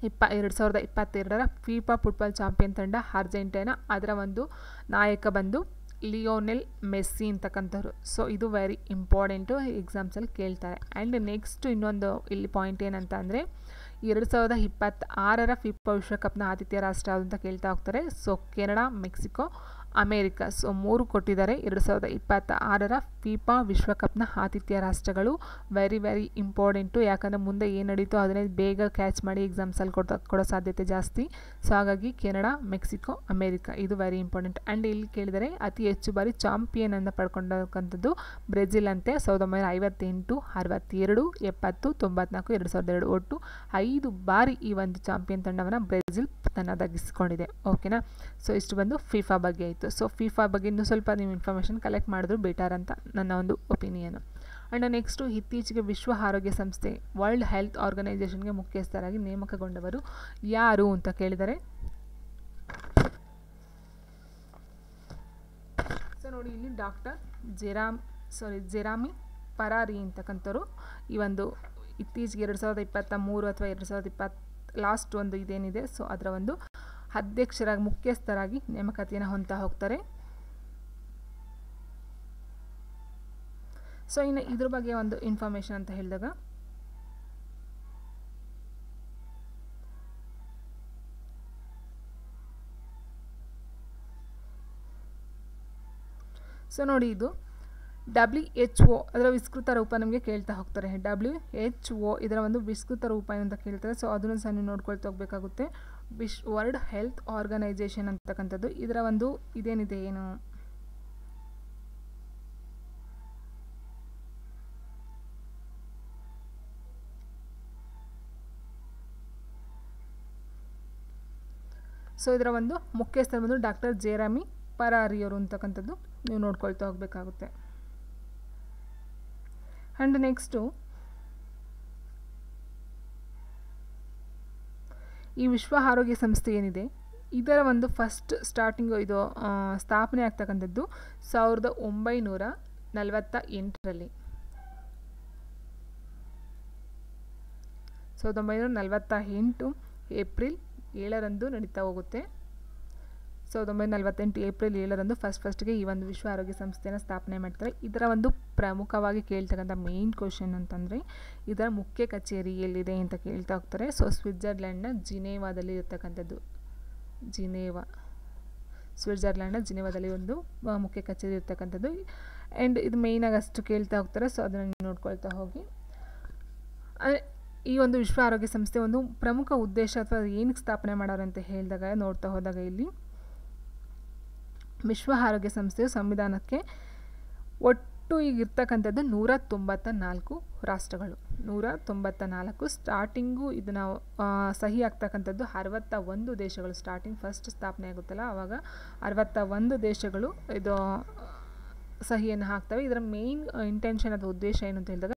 2022ರ ಫಿಫಾ ಫುಟ್ಬಾಲ್ ಚಾಂಪಿಯನ್ ತಂಡ ಅರ್ಜೆಂಟೈನಾ, ಅದರ ಒಂದು ನಾಯಕ ಬಂದು ಲಿಯೋನೆಲ್ ಮೆಸ್ಸಿ ಅಂತಕ್ಕಂಥವ್ರು. ಸೊ ಇದು ವೆರಿ ಇಂಪಾರ್ಟೆಂಟು, ಎಕ್ಸಾಮ್ಸಲ್ಲಿ ಕೇಳ್ತಾರೆ. ಆ್ಯಂಡ್ ನೆಕ್ಸ್ಟ್ ಇನ್ನೊಂದು ಇಲ್ಲಿ ಪಾಯಿಂಟ್ ಏನಂತ ಅಂದರೆ, 2026ರ ಫಿಫಾ ವಿಶ್ವಕಪ್ನ ಆತಿಥ್ಯ ರಾಷ್ಟ್ರ ಯಾವುದು ಅಂತ ಕೇಳ್ತಾ ಹೋಗ್ತಾರೆ. So Canada, Mexico, America. So 3 ಕೊಟ್ಟಿದ್ದಾರೆ 2026ರ ಫಿಫಾ ವಿಶ್ವಕಪ್ನ ಆತಿಥ್ಯ ರಾಷ್ಟ್ರಗಳು. ವೆರಿ ವೆರಿ ಇಂಪಾರ್ಟೆಂಟು, ಯಾಕಂದರೆ ಮುಂದೆ ಏನು ನಡೀತೋ ಅದನ್ನೇ ಬೇಗ ಕ್ಯಾಚ್ ಮಾಡಿ ಎಕ್ಸಾಮ್ಸಲ್ಲಿ ಕೊಡೋ ಸಾಧ್ಯತೆ ಜಾಸ್ತಿ. ಸೊ ಹಾಗಾಗಿ ಕೆನಡಾ, ಮೆಕ್ಸಿಕೋ, ಅಮೇರಿಕಾ ಇದು ವೆರಿ ಇಂಪಾರ್ಟೆಂಟ್. ಆ್ಯಂಡ್ ಇಲ್ಲಿ ಕೇಳಿದರೆ ಅತಿ ಹೆಚ್ಚು ಬಾರಿ ಚಾಂಪಿಯನ್ ಅನ್ನು ಪಡ್ಕೊಂಡಂಥದ್ದು ಬ್ರೆಜಿಲ್ ಅಂತೆ. 1958, 62, 70, 94, 2002 ಒಟ್ಟು 5 ಬಾರಿ ಈ ಒಂದು ಚಾಂಪಿಯನ್ ತಂಡವನ್ನು ಬ್ರೆಜಿಲ್ ತನ್ನದಾಗಿಸಿಕೊಂಡಿದೆ. ಓಕೆನಾ. ಸೊ ಇಷ್ಟು ಬಂದು ಫಿಫಾ ಬಗ್ಗೆ ಆಯಿತು. ಸೊ ಫಿಫಾ ಬಗ್ಗೆ ಇನ್ನೂ ಸ್ವಲ್ಪ ನೀವು ಇನ್ಫಾರ್ಮೇಷನ್ ಕಲೆಕ್ಟ್ ಮಾಡಿದ್ರು ಬೆಟರ್ ಅಂತ ನನ್ನ ಒಂದು ಒಪಿನಿಯನು. ಆ್ಯಂಡ್ ನೆಕ್ಸ್ಟು, ಇತ್ತೀಚೆಗೆ ವಿಶ್ವ ಆರೋಗ್ಯ ಸಂಸ್ಥೆ ವರ್ಲ್ಡ್ ಹೆಲ್ತ್ ಆರ್ಗನೈಸೇಷನ್ಗೆ ಮುಖ್ಯಸ್ಥರಾಗಿ ನೇಮಕಗೊಂಡವರು ಯಾರು ಅಂತ ಕೇಳಿದರೆ, ಸೊ ನೋಡಿ ಇಲ್ಲಿ ಡಾಕ್ಟರ್ ಜೆರಾಮಿ ಪರಾರಿ ಅಂತಕ್ಕಂಥವ್ರು ಈ ಒಂದು ಇತ್ತೀಚೆಗೆ 2023 ಅಥವಾ 2020 ಲಾಸ್ಟ್ ಒಂದು ಇದೇನಿದೆ, ಸೊ ಅದರ ಒಂದು ಮುಖ್ಯಸ್ಥರಾಗಿ ನೇಮಕಾತಿಯನ್ನು ಹೊಂದ್ತಾ ಹೋಗ್ತಾರೆ. ಸೊ ಇನ್ನು ಇದ್ರ ಬಗ್ಗೆ ಒಂದು ಇನ್ಫಾರ್ಮೇಷನ್ ಅಂತ ಹೇಳಿದಾಗ, ಸೊ ನೋಡಿ ಇದು WHO ಅದರ ವಿಸ್ತೃತ ರೂಪ ನಮಗೆ ಕೇಳ್ತಾ ಹೋಗ್ತಾರೆ. WHO ಇದರ ಒಂದು ವಿಸ್ತೃತ ರೂಪ ಅಂತ ಕೇಳ್ತಾರೆ. ಸೊ ಅದನ್ನು ಸಹ ನೀವು ನೋಡ್ಕೊಳ್ತಾ ಹೋಗಬೇಕಾಗುತ್ತೆ. ವರ್ಲ್ಡ್ ಹೆಲ್ತ್ ಆರ್ಗನೈಜೇಷನ್ ಅಂತಕ್ಕಂಥದ್ದು ಇದರ ಒಂದು ಇದೇನಿದೆ ಏನು ಸೊ ಇದರ ಒಂದು ಮುಖ್ಯಸ್ಥರು ಬಂದು ಡಾಕ್ಟರ್ ಜೆರೆಮಿ ಪರಾರಿಯವರು ಅಂತಕ್ಕಂಥದ್ದು ನೀವು ನೋಡ್ಕೊಳ್ತಾ ಹೋಗಬೇಕಾಗುತ್ತೆ. ಆ್ಯಂಡ್ ನೆಕ್ಸ್ಟು ಈ ವಿಶ್ವ ಆರೋಗ್ಯ ಸಂಸ್ಥೆ ಏನಿದೆ ಇದರ ಒಂದು ಫಸ್ಟ್ ಸ್ಟಾರ್ಟಿಂಗು ಇದು ಸ್ಥಾಪನೆ ಆಗ್ತಕ್ಕಂಥದ್ದು 1948ರಲ್ಲಿ 1948 ಏಪ್ರಿಲ್ 7ರಂದು ನಡೀತಾ ಹೋಗುತ್ತೆ. 1948 ಏಪ್ರಿಲ್ 7ರಂದು ಫಸ್ಟ್ಗೆ ಈ ಒಂದು ವಿಶ್ವ ಆರೋಗ್ಯ ಸಂಸ್ಥೆಯನ್ನು ಸ್ಥಾಪನೆ ಮಾಡ್ತಾರೆ. ಇದರ ಒಂದು ಪ್ರಮುಖವಾಗಿ ಕೇಳ್ತಕ್ಕಂಥ ಮೇನ್ ಕ್ವಶನ್ ಅಂತಂದರೆ ಇದರ ಮುಖ್ಯ ಕಚೇರಿ ಎಲ್ಲಿದೆ ಅಂತ ಕೇಳ್ತಾ ಹೋಗ್ತಾರೆ. ಸೊ ಸ್ವಿಟ್ಜರ್ಲ್ಯಾಂಡ್ನ ಜಿನೇವಾದಲ್ಲಿ ಇರ್ತಕ್ಕಂಥದ್ದು. ಸ್ವಿಟ್ಜರ್ಲ್ಯಾಂಡ್ನ ಜಿನೇವಾದಲ್ಲಿ ಒಂದು ಮುಖ್ಯ ಕಚೇರಿ ಇರ್ತಕ್ಕಂಥದ್ದು. ಆ್ಯಂಡ್ ಇದು ಮೇಯ್ನಾಗಿ ಅಷ್ಟು ಕೇಳ್ತಾ ಹೋಗ್ತಾರೆ. ಸೊ ಅದನ್ನು ನೋಡ್ಕೊಳ್ತಾ ಹೋಗಿ. ಈ ಒಂದು ವಿಶ್ವ ಆರೋಗ್ಯ ಸಂಸ್ಥೆ ಒಂದು ಪ್ರಮುಖ ಉದ್ದೇಶ ಅಥವಾ ಏನಕ್ಕೆ ಸ್ಥಾಪನೆ ಮಾಡೋರು ಅಂತ ಹೇಳಿದಾಗ ನೋಡ್ತಾ ಹೋದಾಗ ಇಲ್ಲಿ ವಿಶ್ವ ಆರೋಗ್ಯ ಸಂಸ್ಥೆಯು ಸಂವಿಧಾನಕ್ಕೆ ಒಟ್ಟು ಈಗಿರ್ತಕ್ಕಂಥದ್ದು 194 ರಾಷ್ಟ್ರಗಳು. 194 ಸ್ಟಾರ್ಟಿಂಗು ಇದನ್ನು ಸಹಿ ಆಗ್ತಕ್ಕಂಥದ್ದು 61 ದೇಶಗಳು. ಸ್ಟಾರ್ಟಿಂಗ್ ಫಸ್ಟ್ ಸ್ಥಾಪನೆ ಆಗುತ್ತಲ್ಲ ಆವಾಗ 61 ದೇಶಗಳು ಇದು ಸಹಿಯನ್ನು ಹಾಕ್ತವೆ. ಇದರ ಮೇನ್ ಇಂಟೆನ್ಷನ್ ಅಥವಾ ಉದ್ದೇಶ ಏನು ಅಂತ ಹೇಳಿದಾಗ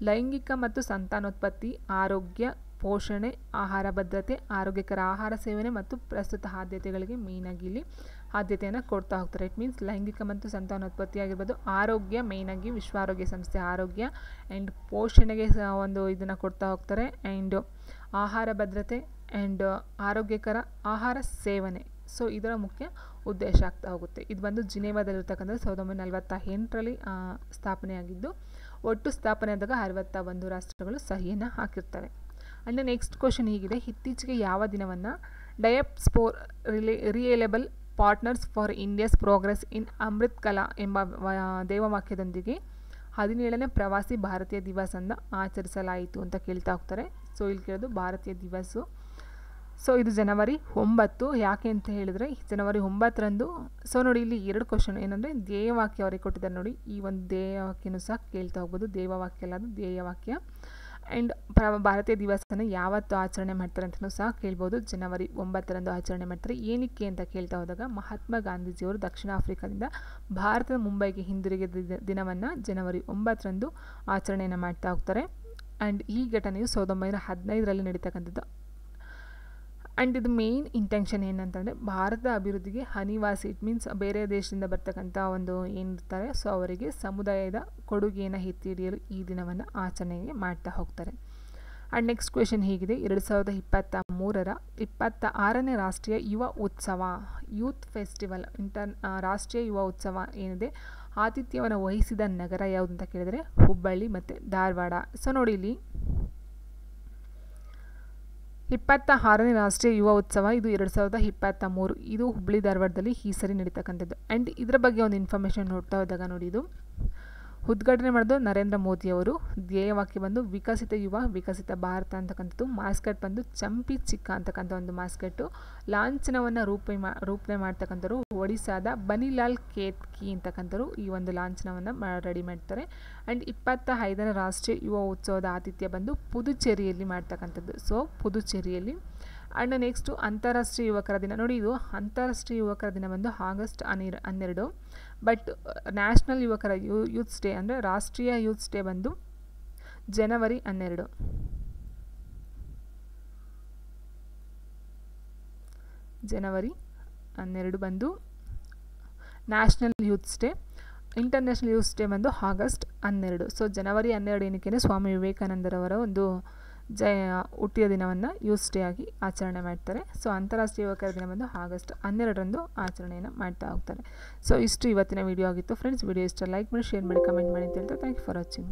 ಲೈಂಗಿಕ ಮತ್ತು ಸಂತಾನೋತ್ಪತ್ತಿ, ಆರೋಗ್ಯ, ಪೋಷಣೆ, ಆಹಾರ ಭದ್ರತೆ, ಆರೋಗ್ಯಕರ ಆಹಾರ ಸೇವನೆ ಮತ್ತು ಪ್ರಸ್ತುತ ಆದ್ಯತೆಗಳಿಗೆ ಮೇಯ್ನಾಗಿ ಇಲ್ಲಿ ಆದ್ಯತೆಯನ್ನು ಕೊಡ್ತಾ ಹೋಗ್ತಾರೆ. ಇಟ್ ಮೀನ್ಸ್ ಲೈಂಗಿಕ ಮತ್ತು ಸಂತಾನೋತ್ಪತ್ತಿ ಆಗಿರ್ಬೋದು, ಆರೋಗ್ಯ ಮೇಯ್ನಾಗಿ ವಿಶ್ವ ಆರೋಗ್ಯ ಸಂಸ್ಥೆ ಆರೋಗ್ಯ ಆ್ಯಂಡ್ ಪೋಷಣೆಗೆ ಒಂದು ಇದನ್ನು ಕೊಡ್ತಾ ಹೋಗ್ತಾರೆ. ಆ್ಯಂಡ್ ಆಹಾರ ಭದ್ರತೆ ಆ್ಯಂಡ್ ಆರೋಗ್ಯಕರ ಆಹಾರ ಸೇವನೆ. ಸೊ ಇದರ ಮುಖ್ಯ ಉದ್ದೇಶ ಆಗ್ತಾ ಹೋಗುತ್ತೆ. ಇದು ಬಂದು ಜಿನೇವಾದಲ್ಲಿರ್ತಕ್ಕಂಥದ್ದು 1948ರಲ್ಲಿ ಸ್ಥಾಪನೆಯಾಗಿದ್ದು ಒಟ್ಟು ಸ್ಥಾಪನೆ ಆದಾಗ 61 ರಾಷ್ಟ್ರಗಳು ಸಹಿಯನ್ನು ಹಾಕಿರ್ತಾರೆ. ಆ್ಯಂಡ್ ನೆಕ್ಸ್ಟ್ ಕ್ವಶನ್ ಹೀಗಿದೆ, ಇತ್ತೀಚೆಗೆ ಯಾವ ದಿನವನ್ನು diaspora reliable partners for India's progress in Amrit Kaal ಎಂಬ ದೇವವಾಕ್ಯದೊಂದಿಗೆ 17ನೇ ಪ್ರವಾಸಿ ಭಾರತೀಯ ದಿವಸ್ ಅನ್ನು ಆಚರಿಸಲಾಯಿತು ಅಂತ ಕೇಳ್ತಾ ಹೋಗ್ತಾರೆ. ಸೊ ಇಲ್ಲಿ ಕೇಳೋದು ಭಾರತೀಯ ದಿವಸು. ಸೊ ಇದು ಜನವರಿ 9. ಯಾಕೆ ಅಂತ ಹೇಳಿದ್ರೆ ಜನವರಿ 9ರಂದು. ಸೊ ನೋಡಿ ಇಲ್ಲಿ 2 ಕ್ವಶನ್ ಏನಂದರೆ ಧ್ಯೇಯವಾಕ್ಯ ಅವರಿಗೆ ಕೊಟ್ಟಿದ್ದಾರೆ ನೋಡಿ. ಈ ಒಂದು ಧ್ಯೇಯವಾಕ್ಯನೂ ಸಹ ಕೇಳ್ತಾ ಹೋಗ್ಬೋದು. ಧ್ಯೇಯವಾಕ್ಯ ಅಲ್ಲ, ಅದು ಧ್ಯೇಯವಾಕ್ಯ. ಆ್ಯಂಡ್ ಭಾರತೀಯ ದಿವಸವನ್ನು ಯಾವತ್ತು ಆಚರಣೆ ಮಾಡ್ತಾರೆ ಅಂತಲೂ ಸಹ ಕೇಳ್ಬೋದು. ಜನವರಿ 9ರಂದು ಆಚರಣೆ ಮಾಡ್ತಾರೆ. ಏನಕ್ಕೆ ಅಂತ ಕೇಳ್ತಾ ಹೋದಾಗ ಮಹಾತ್ಮ ಗಾಂಧೀಜಿಯವರು ದಕ್ಷಿಣ ಆಫ್ರಿಕಾದಿಂದ ಭಾರತದ ಮುಂಬೈಗೆ ಹಿಂದಿರುಗಿದ ದಿನವನ್ನು ಜನವರಿ 9ರಂದು ಆಚರಣೆಯನ್ನು ಮಾಡ್ತಾ ಹೋಗ್ತಾರೆ. ಆ್ಯಂಡ್ ಈ ಘಟನೆಯು 1915ರಲ್ಲಿ ನಡೀತಕ್ಕಂಥದ್ದು. ಆ್ಯಂಡ್ ಇದು ಮೇನ್ ಇಂಟೆನ್ಷನ್ ಏನಂತಂದರೆ ಭಾರತದ ಅಭಿವೃದ್ಧಿಗೆ ಅನಿವಾಸಿ, ಇಟ್ ಮೀನ್ಸ್ ಬೇರೆ ದೇಶದಿಂದ ಬರ್ತಕ್ಕಂಥ ಒಂದು ಏನಿರ್ತಾರೆ ಸೊ ಅವರಿಗೆ ಸಮುದಾಯದ ಕೊಡುಗೆಯನ್ನು ಎತ್ತಿ ಹಿಡಿಯಲು ಈ ದಿನವನ್ನು ಆಚರಣೆಗೆ ಮಾಡ್ತಾ ಹೋಗ್ತಾರೆ. ಆ್ಯಂಡ್ ನೆಕ್ಸ್ಟ್ ಕ್ವೆಶನ್ ಹೀಗಿದೆ, 2023ರ 26ನೇ ರಾಷ್ಟ್ರೀಯ ಯುವ ಉತ್ಸವ ಯೂತ್ ಫೆಸ್ಟಿವಲ್ ರಾಷ್ಟ್ರೀಯ ಯುವ ಉತ್ಸವ ಏನಿದೆ ಆತಿಥ್ಯವನ್ನು ವಹಿಸಿದ ನಗರ ಯಾವುದು ಅಂತ ಕೇಳಿದರೆ ಹುಬ್ಬಳ್ಳಿ ಮತ್ತು ಧಾರವಾಡ. ಸೊ ನೋಡಿ ಇಲ್ಲಿ 26ನೇ ರಾಷ್ಟ್ರೀಯ ಯುವ ಉತ್ಸವ ಇದು 2023. ಇದು ಹುಬ್ಬಳ್ಳಿ ಧಾರವಾಡದಲ್ಲಿ ಈ ಸರಿ ನಡೀತಕ್ಕಂಥದ್ದು. ಆ್ಯಂಡ್ ಇದರ ಬಗ್ಗೆ ಒಂದು ಇನ್ಫಾರ್ಮೇಷನ್ ನೋಡ್ತಾ ಹೋದಾಗ ನೋಡಿ, ಇದು ಉದ್ಘಾಟನೆ ಮಾಡೋದು ನರೇಂದ್ರ ಮೋದಿಯವರು. ಧ್ಯೇಯವಾಕ್ಯ ಬಂದು ವಿಕಸಿತ ಯುವ ವಿಕಸಿತ ಭಾರತ ಅಂತಕ್ಕಂಥದ್ದು. ಮಾಸ್ಕಟ್ ಬಂದು ಚಂಪಿ ಚಿಕ್ಕ ಅಂತಕ್ಕಂಥ ಒಂದು ಮಾಸ್ಕಟ್ಟು. ಲಾಂಛನವನ್ನು ರೂಪಣೆ ಮಾಡ್ತಕ್ಕಂಥವ್ರು ಒಡಿಸ್ಸಾದ ಬನಿಲಾಲ್ ಕೇತ್ಕಿ ಅಂತಕ್ಕಂಥವ್ರು ಈ ಒಂದು ಲಾಂಛನವನ್ನು ರೆಡಿ ಮಾಡ್ತಾರೆ. ಆ್ಯಂಡ್ 25ನೇ ರಾಷ್ಟ್ರೀಯ ಯುವ ಉತ್ಸವದ ಆತಿಥ್ಯ ಬಂದು ಪುದುಚೇರಿಯಲ್ಲಿ ಮಾಡ್ತಕ್ಕಂಥದ್ದು. ಸೊ ಪುದುಚೇರಿಯಲ್ಲಿ. ಆ್ಯಂಡ್ ನೆಕ್ಸ್ಟು ಅಂತಾರಾಷ್ಟ್ರೀಯ ಯುವಕರ ದಿನ ನೋಡಿ, ಇದು ಅಂತಾರಾಷ್ಟ್ರೀಯ ಯುವಕರ ದಿನ ಬಂದು ಆಗಸ್ಟ್ 12. ಬಟ್ ನ್ಯಾಷನಲ್ ಯುವಕರ ಯೂತ್ಸ್ ಡೇ ಅಂದರೆ ರಾಷ್ಟ್ರೀಯ ಯೂತ್ಸ್ ಡೇ ಬಂದು ಜನವರಿ 12. ಜನವರಿ 12 ಬಂದು national youths day. International youths day ಬಂದು ಆಗಸ್ಟ್ 12. ಸೊ ಜನವರಿ 12 ಏನಕ್ಕೆ ಸ್ವಾಮಿ ವಿವೇಕಾನಂದರವರ ಒಂದು ಹುಟ್ಟಿದ ದಿನವನ್ನು ಯೂತ್ಸ್ ಡೇ ಆಗಿ ಆಚರಣೆ ಮಾಡ್ತಾರೆ. ಸೊ ಅಂತಾರಾಷ್ಟ್ರೀಯ ಯುವಕರ ದಿನ ಬಂದು ಆಗಸ್ಟ್ 12ರಂದು ಆಚರಣೆಯನ್ನು ಮಾಡ್ತಾ ಹೋಗ್ತಾರೆ. ಸೊ ಇಷ್ಟು ಇವತ್ತಿನ ವಿಡಿಯೋ ಆಗಿತ್ತು ಫ್ರೆಂಡ್ಸ್. ವಿಡಿಯೋ ಇಷ್ಟ ಲೈಕ್ ಮಾಡಿ, ಶೇರ್ ಮಾಡಿ, ಕಮೆಂಟ್ ಮಾಡಿ ಅಂತ ಹೇಳ್ತಾ ಥ್ಯಾಂಕ್ ಯು ಫಾರ್ ವಾಚಿಂಗ್.